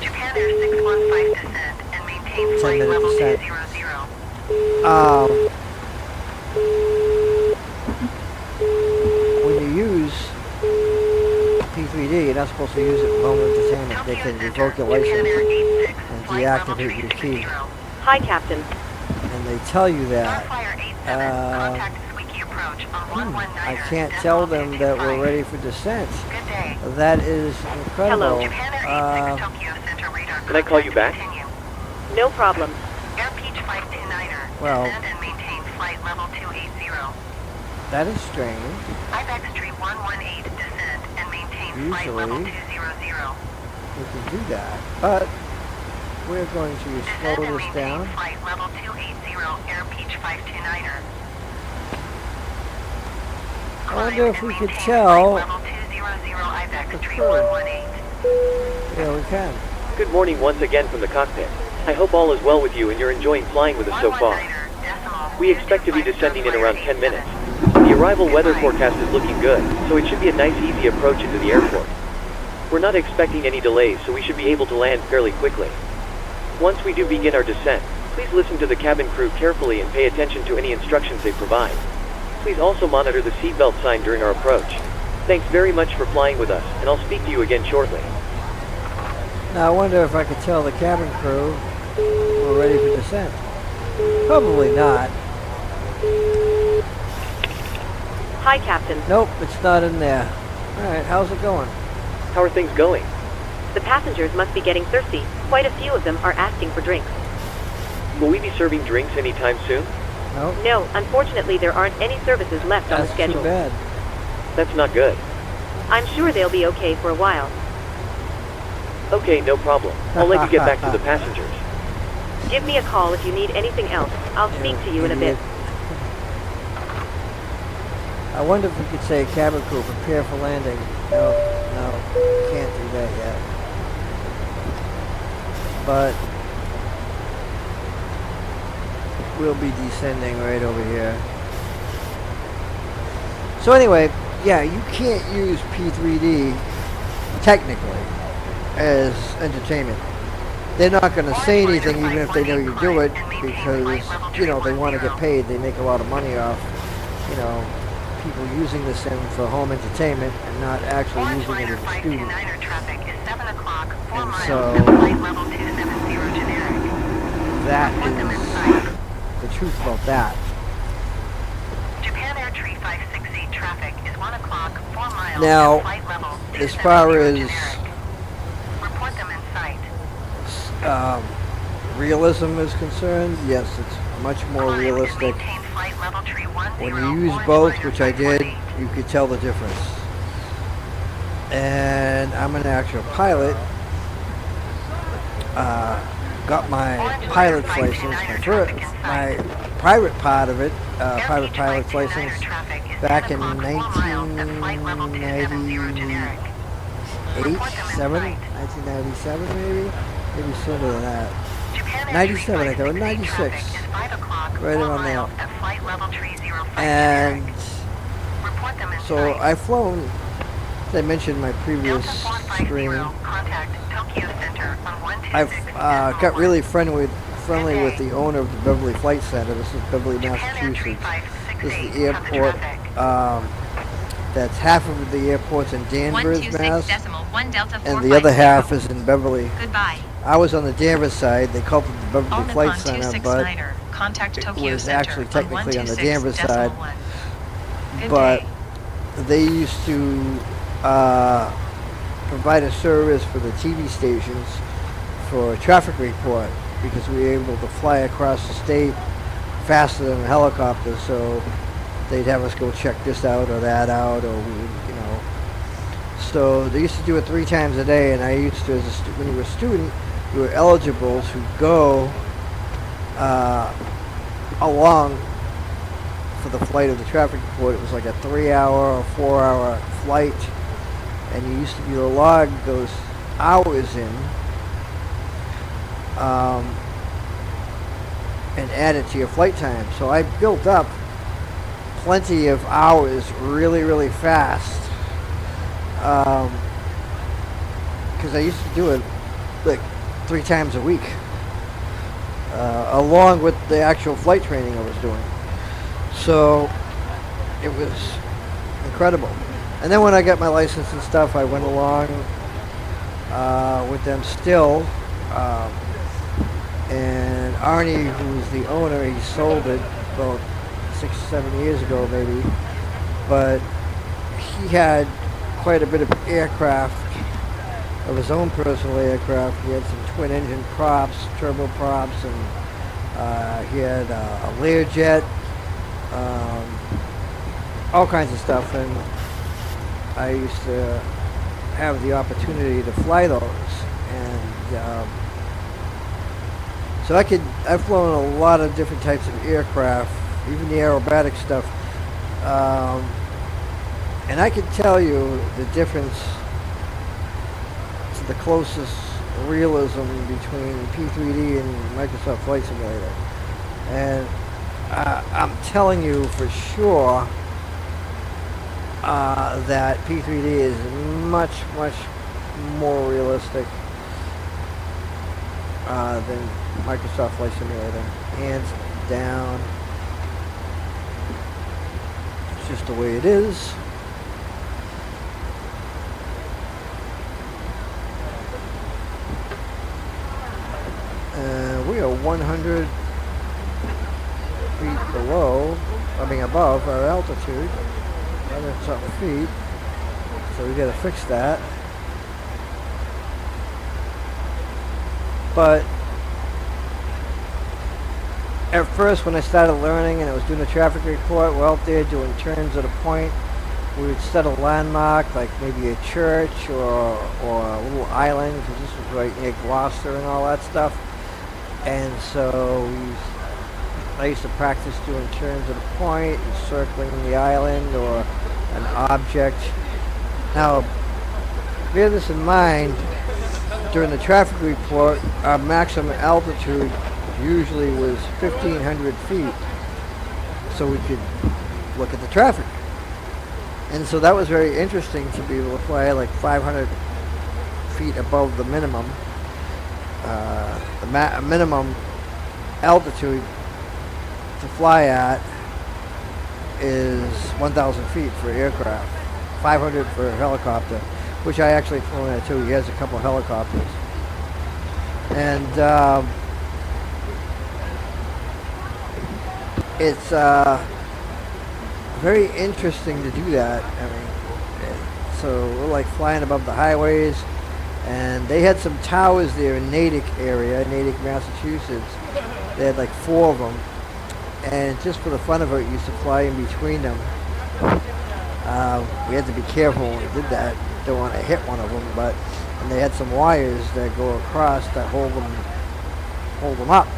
Japan Air 615 descend and maintain flight level 200. When you use P3D, you're not supposed to use it for home entertainment. They can revoke your license and deactivate your key. Hi, Captain. And they tell you that. approach on 119. I can't tell them that we're ready for descent. Good day. That is incredible. Japan Air 86 Tokyo Center radar. Can I call you back? Continue. No problem. Air Peach 529er. Well- Descend and maintain flight level 280. That is strange. IBEX Tree 118. Descend and maintain flight level Usually- 200. We can do that, but we're going to Descend slow and this maintain down. flight level 280. Air Peach 529er. I wonder if we could tell. Level 200 IBEX the Tree crew. 118. Yeah, we can. Good morning once again from the cockpit. I hope all is well with you and you're enjoying flying with us so far. We expect to be descending in around 10 minutes. The arrival weather forecast is looking good, so it should be a nice easy approach into the airport. We're not expecting any delays, so we should be able to land fairly quickly. Once we do begin our descent, please listen to the cabin crew carefully and pay attention to any instructions they provide. Please also monitor the seatbelt sign during our approach. Thanks very much for flying with us, and I'll speak to you again shortly. Now I wonder if I could tell the cabin crew we're ready for descent. Probably not. Hi, Captain. Nope, it's not in there. Alright, how's it going? How are things going? The passengers must be getting thirsty. Quite a few of them are asking for drinks. Will we be serving drinks anytime soon? Nope. No, unfortunately there aren't any services left on the That's schedule. too bad. That's not good. I'm sure they'll be okay for a while. Okay, no problem. I'll let you get back to the passengers. Give me a call if you need anything else. I'll speak to you in a bit. I wonder if we could say cabin crew prepare for landing. No, can't do that yet. But we'll be descending right over here. So anyway, yeah, you can't use P3D technically as entertainment. They're not going to say anything even if they know you do it because, you know, they want to get paid. They make a lot of money off, you know, people using the sim for home entertainment and not actually using it as a student. And so that is the truth about that. Japan Air Tree 568 traffic is 1 o'clock, 4 miles. Now, flight level as far as report them in sight. realism is concerned, yes, it's much more realistic. Maintain flight level tree 10, When you use both, which I did, you could tell the difference. And I'm an actual pilot. Got my pilot's license, my private part of it, private pilot's license, back in 1997 maybe sooner than that. 97, I think, or 96, right around there. And so I've flown, as I mentioned in my previous stream, I've got really friendly with the owner of the Beverly Flight Center. This is Beverly, Massachusetts. This is the airport. That's half of the airport's in Danvers, Mass, and the other half is in Beverly. Goodbye. I was on the Danvers side. They called it the Beverly All Flight Nippon Center, but 269er. Contact it Tokyo was Center actually on technically on the 126 Danvers side. decimal 1. Good But day. they used to provide a service for the TV stations for traffic report because we were able to fly across the state faster than a helicopter, so they'd have us go check this out or that out, or we would, you know. So they used to do it 3 times a day, and I used to, when you were a student, you were eligible to go along for the flight of the traffic report. It was like a 3-hour or 4-hour flight, and you used to be able to log those hours in and add it to your flight time. So I built up plenty of hours really fast because I used to do it like 3 times a week along with the actual flight training I was doing. So it was incredible. And then when I got my license and stuff, I went along with them still. And Arnie, who's the owner, he sold it about 6 or 7 years ago maybe, but he had quite a bit of aircraft, of his own personal aircraft. He had some twin engine props, turbo props, and he had a Learjet, all kinds of stuff, and I used to have the opportunity to fly those, and so I've flown a lot of different types of aircraft, even the aerobatic stuff, and I can tell you the difference to the closest realism between P3D and Microsoft Flight Simulator, and I'm telling you for sure that P3D is much more realistic than Microsoft Flight Simulator, hands down. It's just the way it is. We are 100 feet below, above our altitude, 100 something feet, so we gotta fix that. But at first, when I started learning and I was doing a traffic report, we're out there doing turns at a point. We would set a landmark, like maybe a church or a little island, because this was right near Gloucester and all that stuff. And so I used to practice doing turns at a point and circling the island or an object. Now, bear this in mind, during the traffic report, our maximum altitude usually was 1,500 feet, so we could look at the traffic. And so that was very interesting to be able to fly like 500 feet above the minimum. The minimum altitude to fly at is 1,000 feet for aircraft, 500 for a helicopter, which I actually flew at too. He has a couple helicopters. And it's very interesting to do that. I mean, so we're like flying above the highways, and they had some towers there in Natick area, Natick, Massachusetts. They had like 4 of them, and just for the fun of it, we used to fly in between them. We had to be careful when we did that. Don't want to hit one of them, but and they had some wires that go across that hold them up.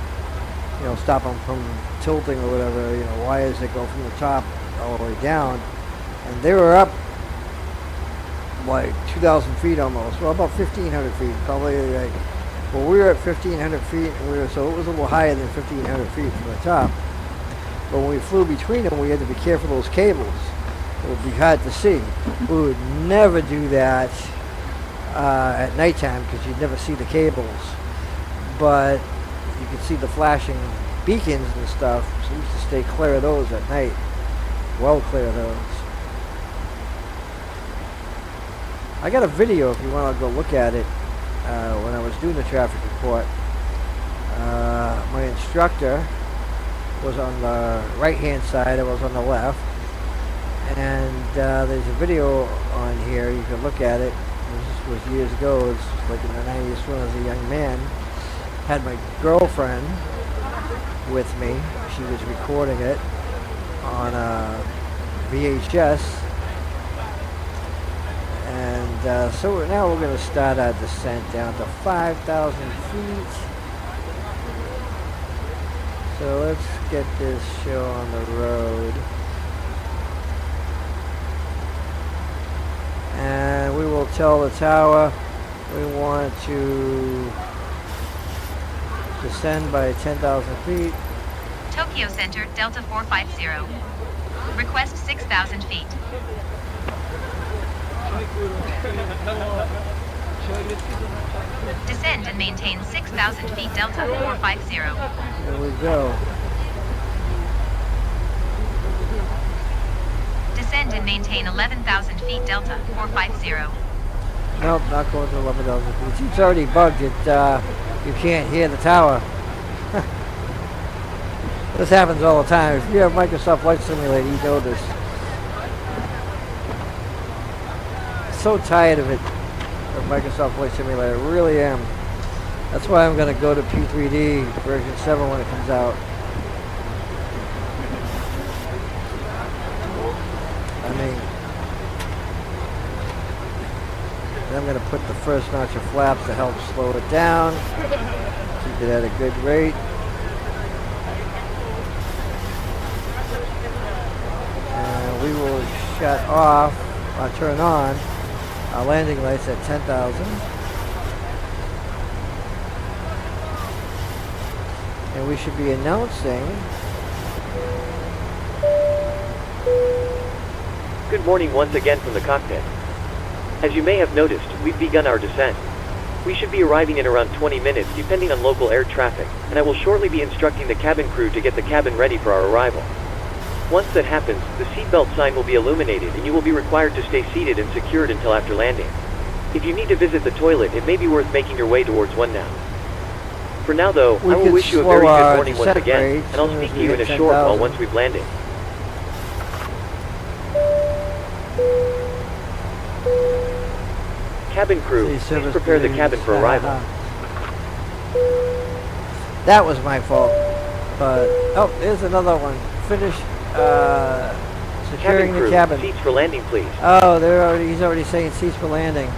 You know, stop them from tilting or whatever. You know, wires that go from the top all the way down, and they were up like 2,000 feet almost. Well, about 1,500 feet, probably. Like, well, we were at 1,500 feet, and so it was a little higher than 1,500 feet from the top. But when we flew between them, we had to be careful of those cables. It would be hard to see. We would never do that at nighttime because you'd never see the cables. But you could see the flashing beacons and stuff, so we used to stay clear of those at night. Well clear of those. I got a video if you want to go look at it when I was doing the traffic report. My instructor was on the right hand side, I was on the left, and there's a video on here, you can look at it. This was years ago, it's like in the 90s when I was a young man. Had my girlfriend with me, she was recording it on a VHS, and so now we're going to start our descent down to 5,000 feet. So let's get this show on the road. And we will tell the tower we want to descend by 10,000 feet. Tokyo Center, Delta 450. Request 6,000 feet. Descend and maintain 6,000 feet, Delta 450. There we go. Descend and maintain 11,000 feet, Delta 450. Nope, not going to 11,000 feet. It's already bugged. You can't hear the tower. This happens all the time. If you have Microsoft Flight Simulator, you know this. So tired of it, of Microsoft Flight Simulator. I really am. That's why I'm going to go to P3D version 7 when it comes out. I mean, I'm going to put the first notch of flaps to help slow it down, keep it at a good rate. And we will shut off, or turn on, our landing lights at 10,000. And we should be announcing. Good morning once again from the cockpit. As you may have noticed, we've begun our descent. We should be arriving in around 20 minutes depending on local air traffic, and I will shortly be instructing the cabin crew to get the cabin ready for our arrival. Once that happens, the seatbelt sign will be illuminated and you will be required to stay seated and secured until after landing. If you need to visit the toilet, it may be worth making your way towards one now. For now though, I will wish you a very good morning once again, and I'll speak to you in a short while once we've landed. Cabin crew, please prepare the cabin for arrival. That was my fault. But, oh, there's another one. Finish securing the cabin. Seats for landing, please. Oh, he's already saying seats for landing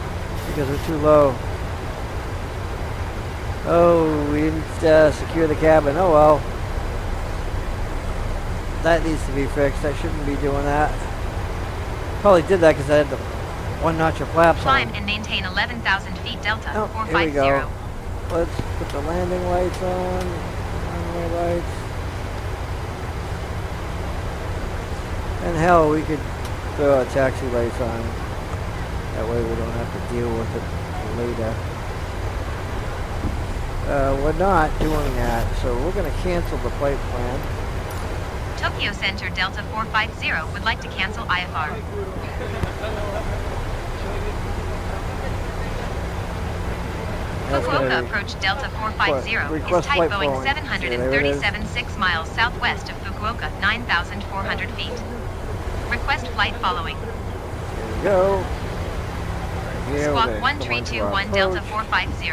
because we're too low. Oh, we didn't secure the cabin. Oh well. That needs to be fixed. I shouldn't be doing that. Probably did that because I had the one notch of flaps on. Climb and maintain 11,000 feet Delta 450. Here we go. Let's put the landing lights on. Runway lights. And hell, we could throw our taxi lights on. That way we don't have to deal with it later. We're not doing that, so we're going to cancel the flight plan. Tokyo Center Delta 450 would like to cancel IFR. Fukuoka approach Delta 450 is type Boeing 737 6 miles southwest of Fukuoka, 9,400 feet. Request flight following. Here we go. Squawk 1321 Delta 450.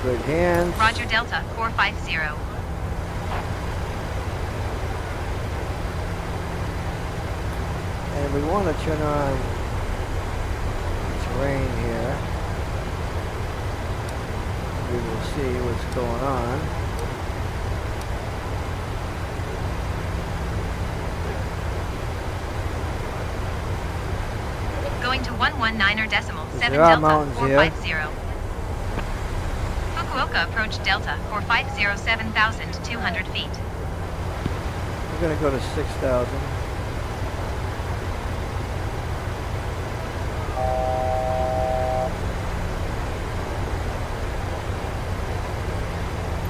Good hands. Roger Delta 450. And we want to turn on the terrain here. We will see what's going on. Going to 119er decimal 7 Delta 450. Fukuoka approach Delta 450 7,200 feet. We're going to go to 6,000.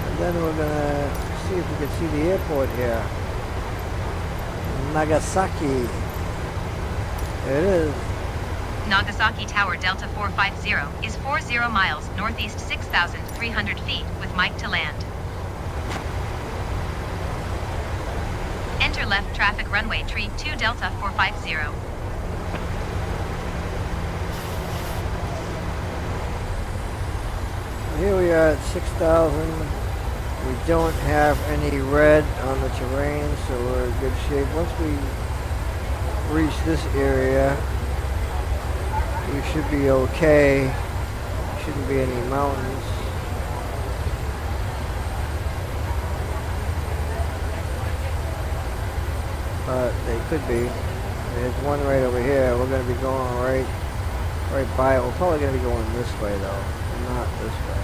And then we're going to see if we can see the airport here. Nagasaki. There it is. Nagasaki Tower Delta 450 is 40 miles northeast 6,300 feet with Mike to land. Enter left traffic runway tree 2 Delta 450. Here we are at 6,000. We don't have any red on the terrain, so we're in good shape. Once we reach this area, we should be okay. Shouldn't be any mountains. But they could be. There's one right over here. We're going to be going right by it. We're probably going to be going this way though, not this way.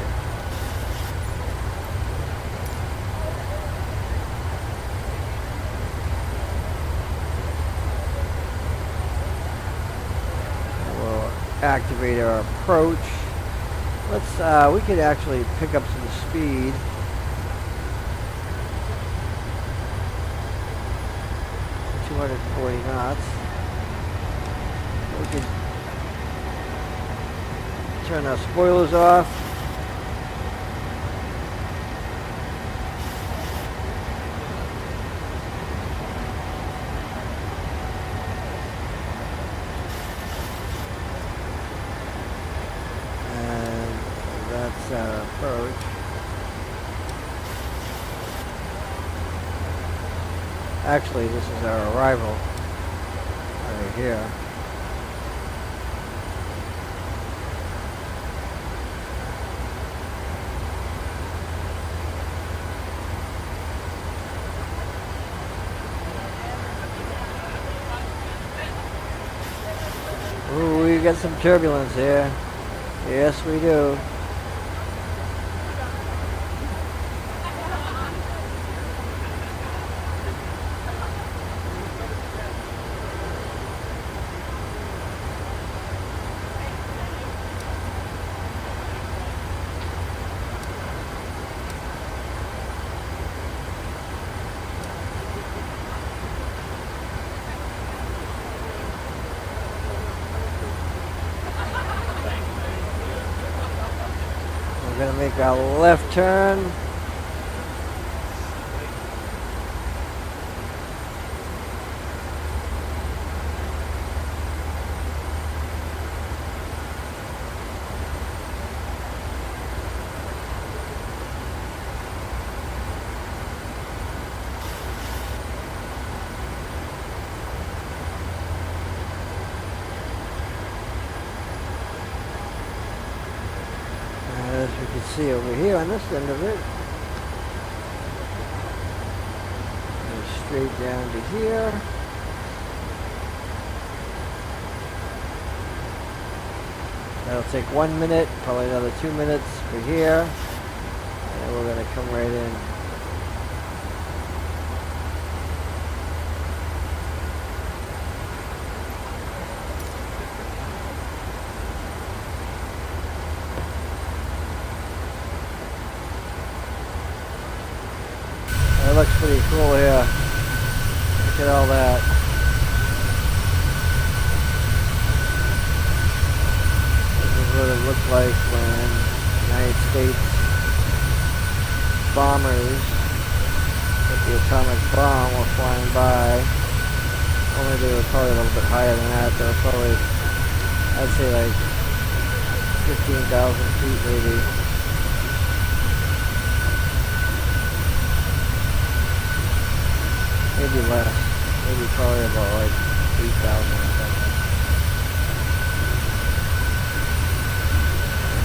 Activate our approach. Let's we could actually pick up some speed. To 240 knots. We could turn our spoilers off. our approach. Actually, this is our arrival right here. Ooh, we got some turbulence here. Yes, we do. We're gonna make our left turn. As you can see over here on this end of it, and straight down to here. That'll take 1 minute, probably another 2 minutes for here, and we're going to come right in. That looks pretty cool here. Look at all that. This is what it looked like when United States bombers with the atomic bomb were flying by. Only they were probably a little bit higher than that. They were probably, I'd say like 15,000 feet maybe. Maybe less. Maybe probably about like 8,000 or something.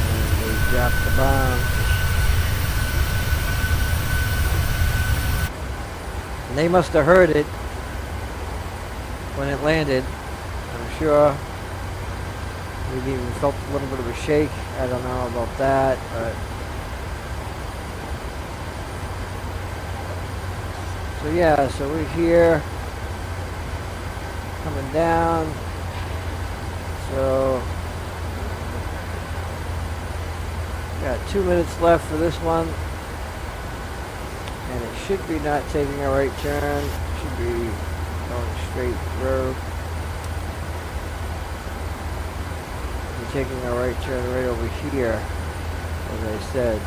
And they dropped the bomb. And they must have heard it when it landed. I'm sure. Maybe even felt a little bit of a shake. I don't know about that, but so yeah, so we're here, coming down, so got 2 minutes left for this one, and it should be not taking a right turn, it should be going straight through. We're taking a right turn right over here, as I said.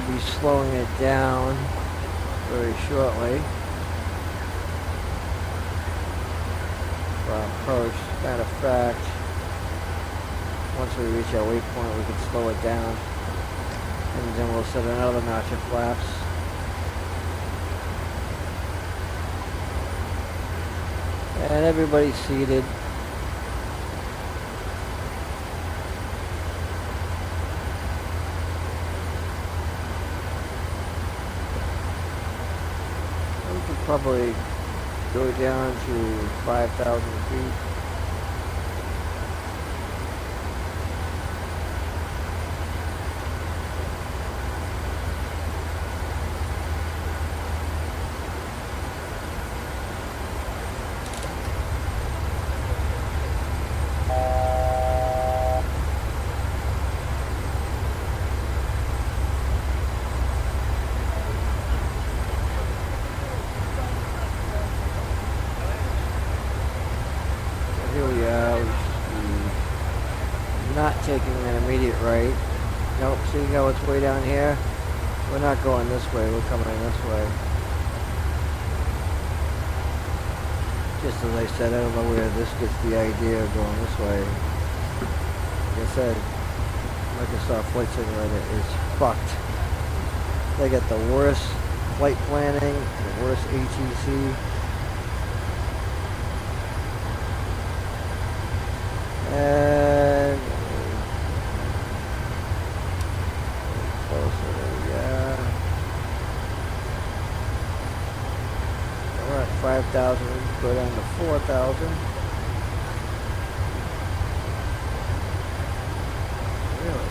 Be slowing it down very shortly for our approach. Matter of fact, once we reach our waypoint, we can slow it down, and then we'll set another notch of flaps. And everybody's seated. Probably go down to 5,000 feet. Here we are, not taking an immediate right. Nope, see how it's way down here? We're not going this way, we're coming this way. Just as I said, I don't know where this gets the idea of going this way. Like I said, Microsoft Flight Simulator is fucked. They got the worst flight planning, the worst ATC. And closer, yeah. We're at 5,000, go down to 4,000. Really?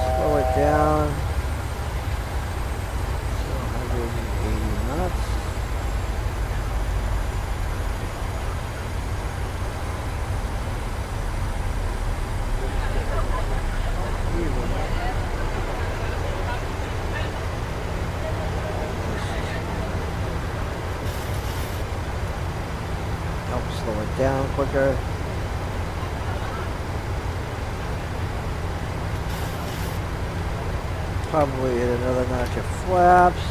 Slow it down. So 180 knots. Help slow it down quicker. Probably hit another notch of flaps.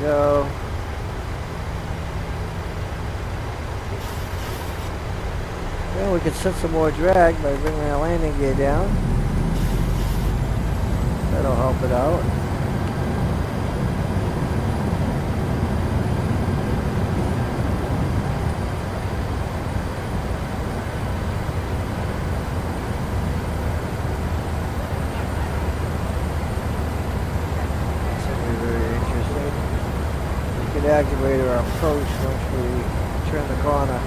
There we go. Well, we could set some more drag by bringing our landing gear down. That'll help it out. Activate our approach once we turn the corner.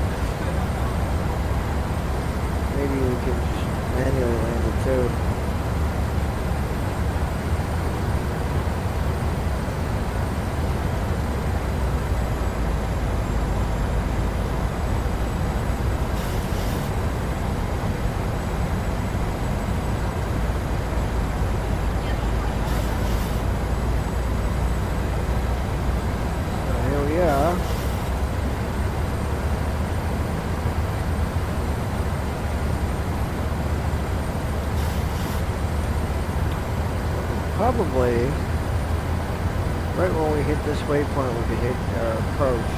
Maybe we can just manually land it too. Probably right when we hit this waypoint, we could hit our approach.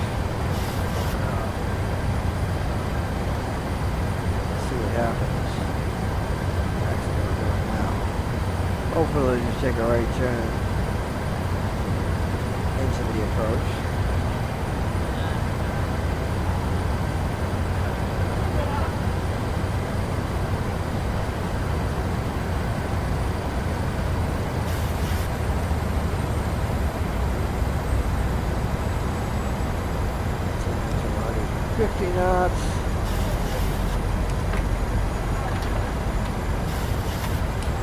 Let's see what happens. Actually, we're doing now. Hopefully, just take a right turn into the approach. Knots.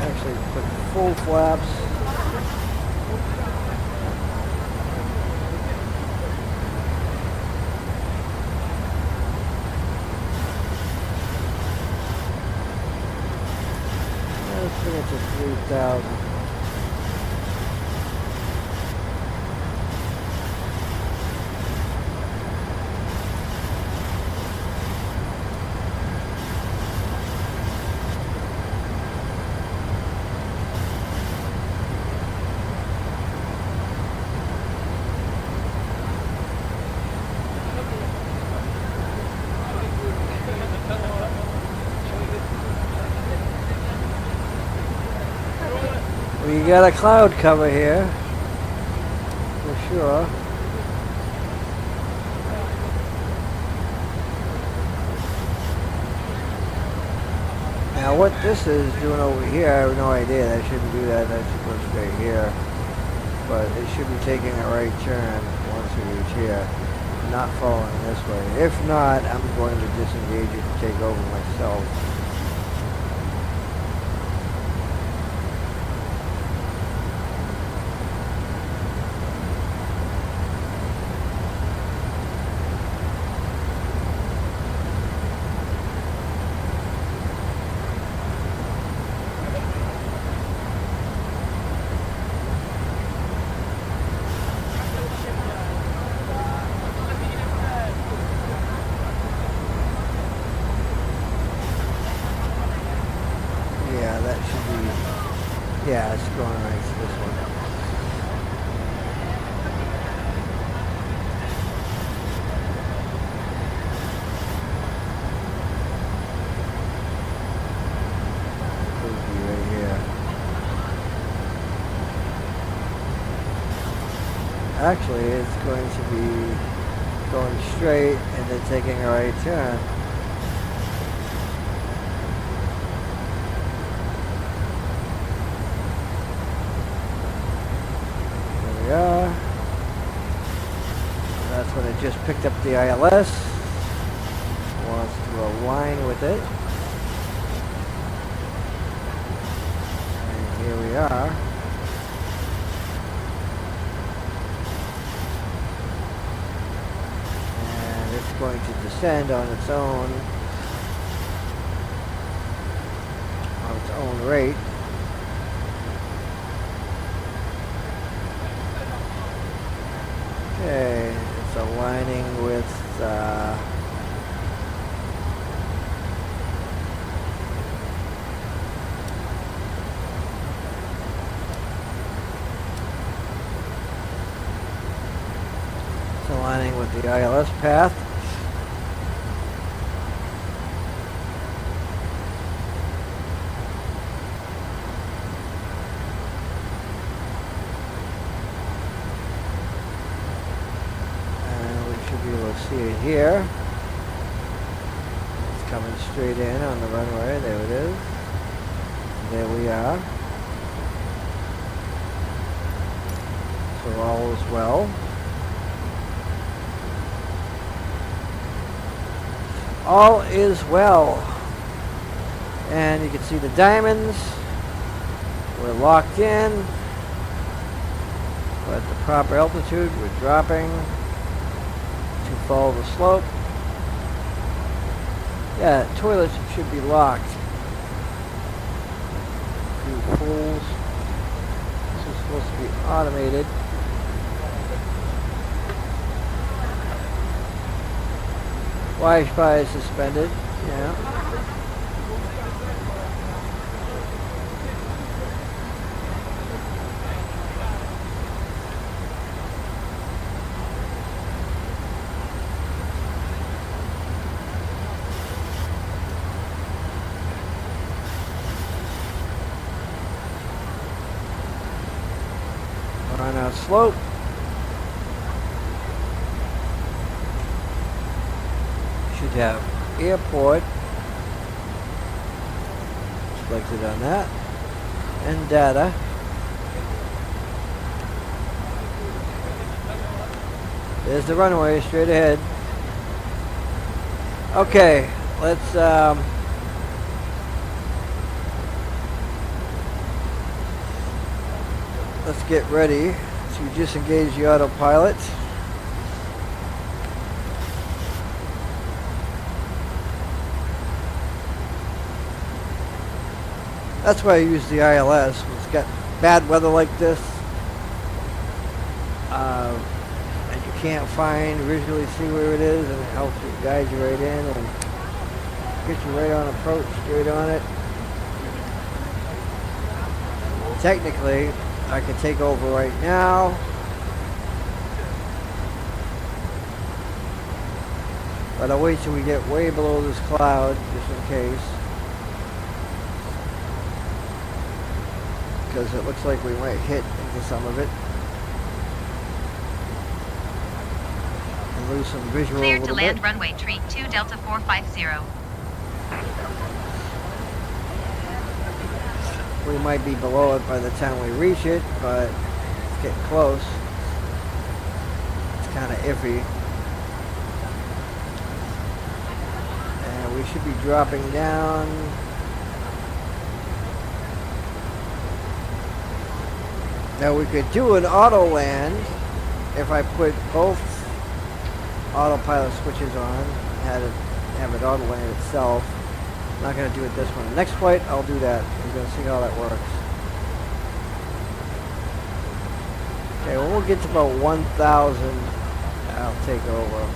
Actually, put full flaps. Let's bring it to 3,000. We got a cloud cover here, for sure. Now what this is doing over here, I have no idea. That shouldn't do that, that should go straight here. But it should be taking a right turn once we reach here, not following this way. If not, I'm going to disengage it and take over myself. Yeah, it's going right to this one. Right here. Actually, it's going to be going straight and then taking a right turn. There we are. That's when it just picked up the ILS. Wants to align with it. And here we are. Going to descend on its own rate. Okay, it's aligning with the ILS path. See it here. It's coming straight in on the runway. There it is. There we are. So all is well. All is well. And you can see the diamonds. We're locked in. We're at the proper altitude. We're dropping to follow the slope. Yeah, toilets should be locked. You fools. This is supposed to be automated. Wi-Fi is suspended. Yeah. On our slope. Should have airport selected on that, and data. There's the runway straight ahead. Okay, let's get ready to disengage the autopilot. That's why I use the ILS. When it's got bad weather like this, and you can't visually see where it is, and it helps you guide you right in and get you right on approach, straight on it. Technically, I could take over right now, but I'll wait till we get way below this cloud, just in case, because it looks like we might hit into some of it and lose some visual. Cleared to land runway 32 Delta 450. We might be below it by the time we reach it, but it's getting close. It's kind of iffy. And we should be dropping down. Now we could do an auto land if I put both autopilot switches on, have it auto land itself. I'm not going to do it this one. Next flight, I'll do that. We're going to see how that works. Okay, when we'll get to about 1,000, I'll take over.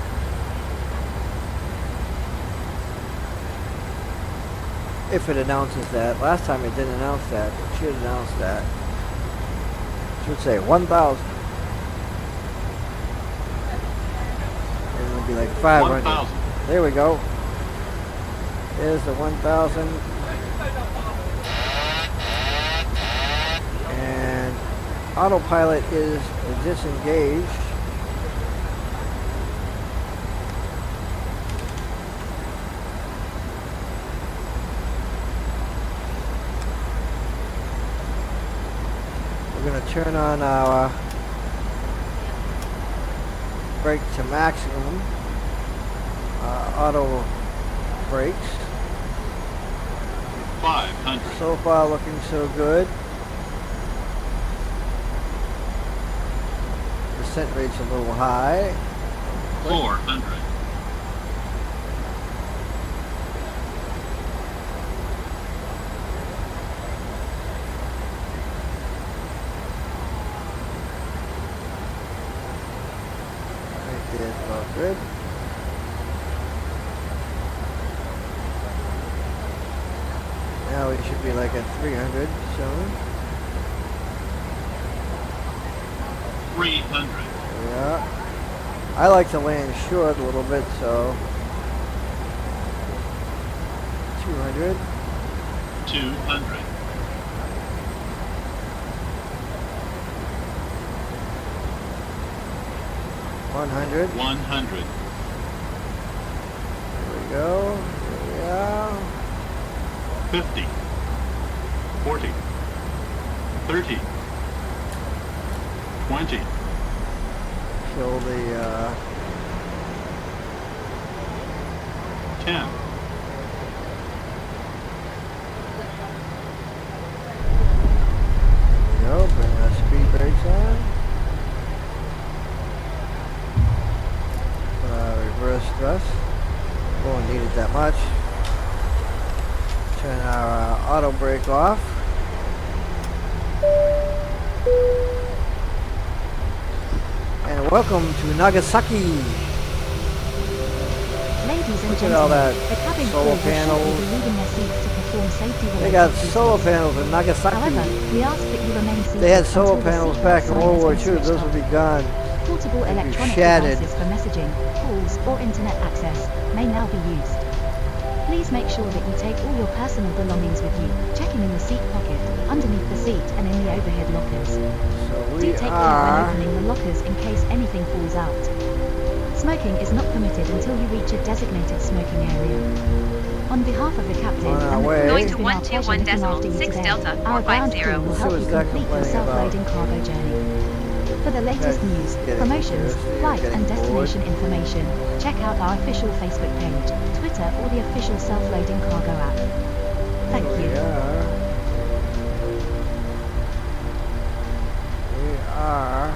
If it announces that. Last time it didn't announce that. It should announce that. It should say 1,000. And it'll be like 500. 1,000. There we go. There's the 1,000. And autopilot is disengaged. We're going to turn on our brake to maximum. Auto brakes. 500. So far looking so good. Percent rate's a little high. 400. Right there's about good. Now we should be like at 300 soon. 300. Yeah. I like to land short a little bit, so 200. 200. 100. 100. There we go. Here we are. 50. 40. 30. 20. Kill the 10. There we go. Bring our speed brakes on. Reverse thrust. Won't need it that much. Turn our auto brake off. And welcome to Nagasaki. Ladies and Look at all that gentlemen, the cabin crew solar will shortly panels. be leaving their seats to perform safety-related They got duties. solar panels in Nagasaki. However, we ask that you remain seated They had until solar the panels seatbelt back in sign World has War been II. switched Those off. will be gone. Portable They'd be electronic shattered. devices for messaging, calls, or internet access may now be used. Please make sure that you take all your personal belongings with you, checking in the seat pocket, underneath the seat, and in the overhead lockers. So Do we take care when are. opening the lockers in case anything falls out. Smoking is not permitted until you reach a designated smoking area. On behalf of the captain On our and the way. crew, Going it's to been our pleasure looking after you 121.6 today. Delta, Our ground crew 450. will So help is you that complete your complaining self-loading about? cargo journey. For the latest Guys, news, getting promotions, thirsty or flight getting and destination bored? information, check out our official Facebook page, Twitter, or the official self-loading cargo app. Thank We you. are. We are.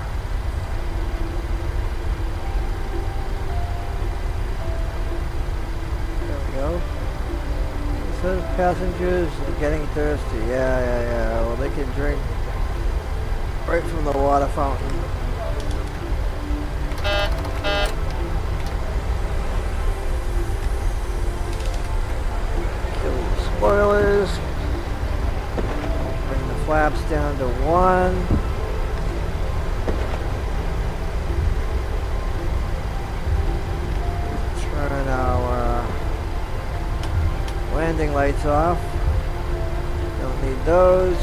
There we go. It says passengers are getting thirsty. Yeah. Well, they can drink right from the water fountain. Kill the spoilers. Bring the flaps down to 1. Turn our landing lights off. Don't need those.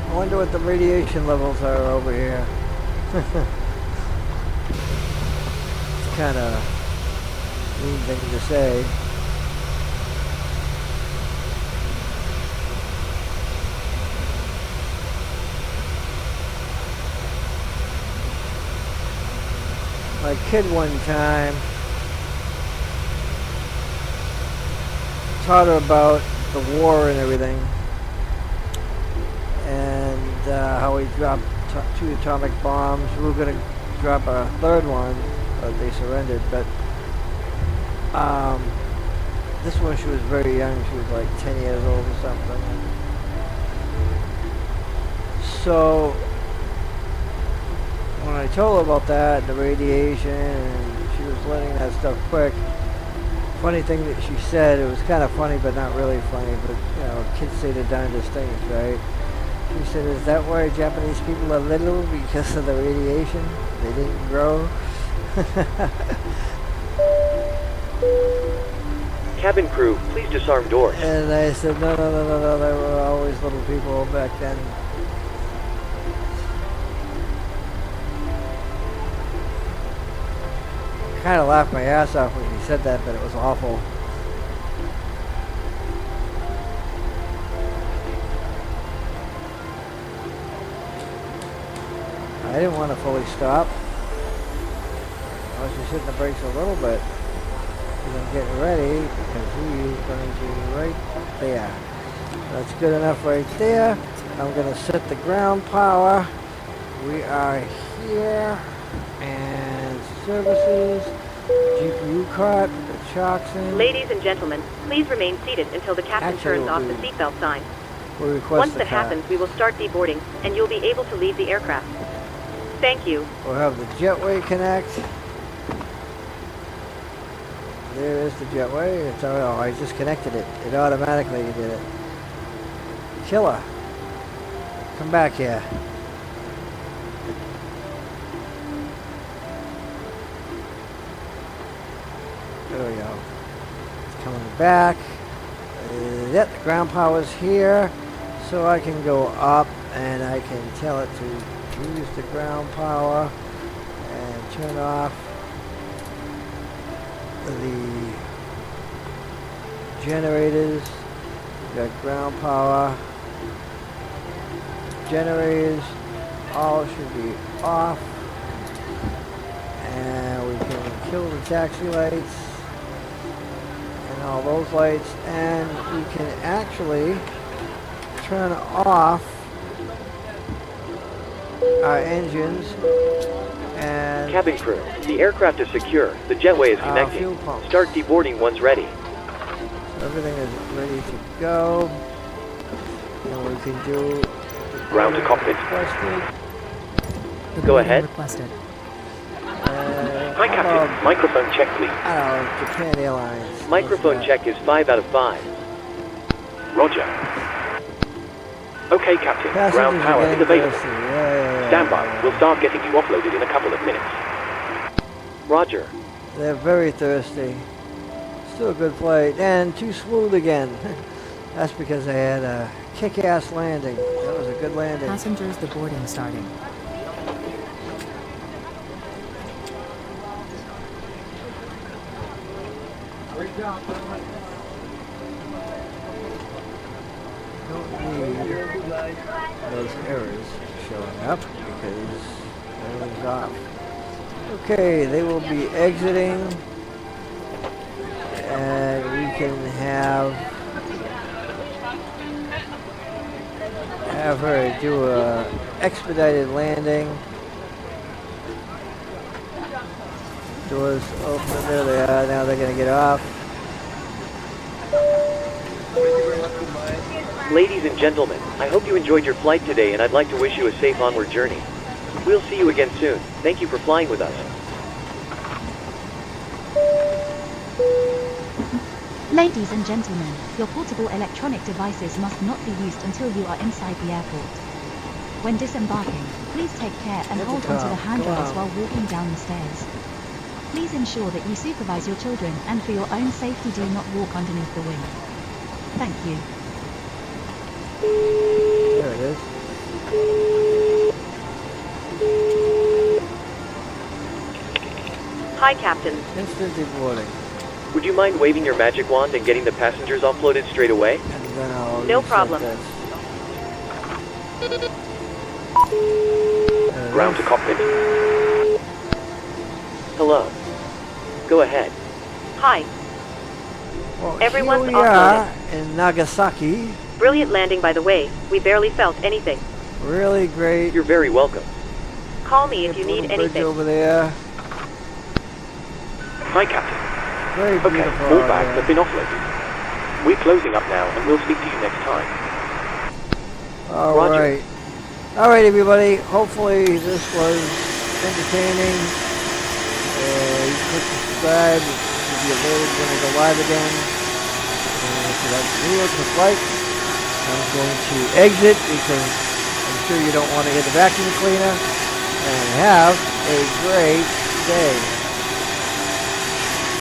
I wonder what the radiation levels are over here. It's kind of mean thing to say. My kid one time taught her about the war and everything, and how he dropped 2 atomic bombs. We were going to drop a 3rd one, but they surrendered. But This one, she was very young. She was like 10 years old or something. So when I told her about that, the radiation, and she was learning that stuff quick. Funny thing that she said, it was kind of funny, but not really funny. But you know, kids say the darndest things, right? She said, "Is that why Japanese people are little, because of the radiation? They didn't grow." Cabin crew, please disarm doors. And I said, no, there were always little people back then. I kind of laughed my ass off when he said that, but it was awful. I didn't want to fully stop. I was just hitting the brakes a little bit. I'm getting ready because he is going to be right there. That's good enough right there. I'm going to set the ground power. We are here, and services, GPU cart, the chocks in. Ladies and gentlemen, please remain seated until the captain turns off the seatbelt sign. We'll request Once that happens, we will start deboarding, and you'll be able to leave the aircraft. Thank you. We'll have the jetway connect. There is the jetway. It's, oh, I just connected it. It automatically did it. Killer. Come back here. There we go. It's coming back. Yep, the ground power's here. So I can go up and I can tell it to use the ground power and turn off the generators. We've got ground power. Generators all should be off. And we can kill the taxi lights and all those lights. And we can actually turn off our engines. And cabin crew, the aircraft is secure. The jetway is connecting. Start deboarding once ready. So everything is ready to go. And we can do ground to cockpit. Go ahead. Requested. Hi, Captain. Microphone check, please. Japan Airlines. Microphone check is 5 out of 5. Roger. Okay, Captain. Ground power is available. Stand by. We'll start getting you offloaded in a couple of minutes. Roger. They're very thirsty. Still a good flight. And too smooth again. That's because I had a kick-ass landing. That was a good landing. Passengers deboarding starting. Don't need those errors showing up because everything's off. Okay, they will be exiting, and we can have her do a expedited landing. Doors open. There they are. Now they're going to get off. Ladies and gentlemen, I hope you enjoyed your flight today, and I'd like to wish you a safe onward journey. We'll see you again soon. Thank you for flying with us. Ladies and gentlemen, your portable electronic devices must not be used until you are inside the airport. When disembarking, please take care and hold onto the handrails while walking down the stairs. Please ensure that you supervise your children, and for your own safety do not walk underneath the wing. Thank you. There it is. Hi, Captain. Instant deboarding. Would you mind waving your magic wand and getting the passengers offloaded straight away? And then I'll no problem. Ground to cockpit. Hello. Go ahead. Hi. Well, everyone's here we are in Nagasaki. Brilliant landing, by the way. We barely felt anything. Really great. You're very welcome. Call me if you need anything. Over there. Hi, Captain. Very Okay, beautiful. all bags have been offloaded. We're closing up now, and we'll speak to you next time. Alright. Alright, everybody. Hopefully this was entertaining. You click subscribe. It'll be available when I go live again. And if you like the video, click like. I'm going to exit because I'm sure you don't want to get the vacuum cleaner. And have a great day.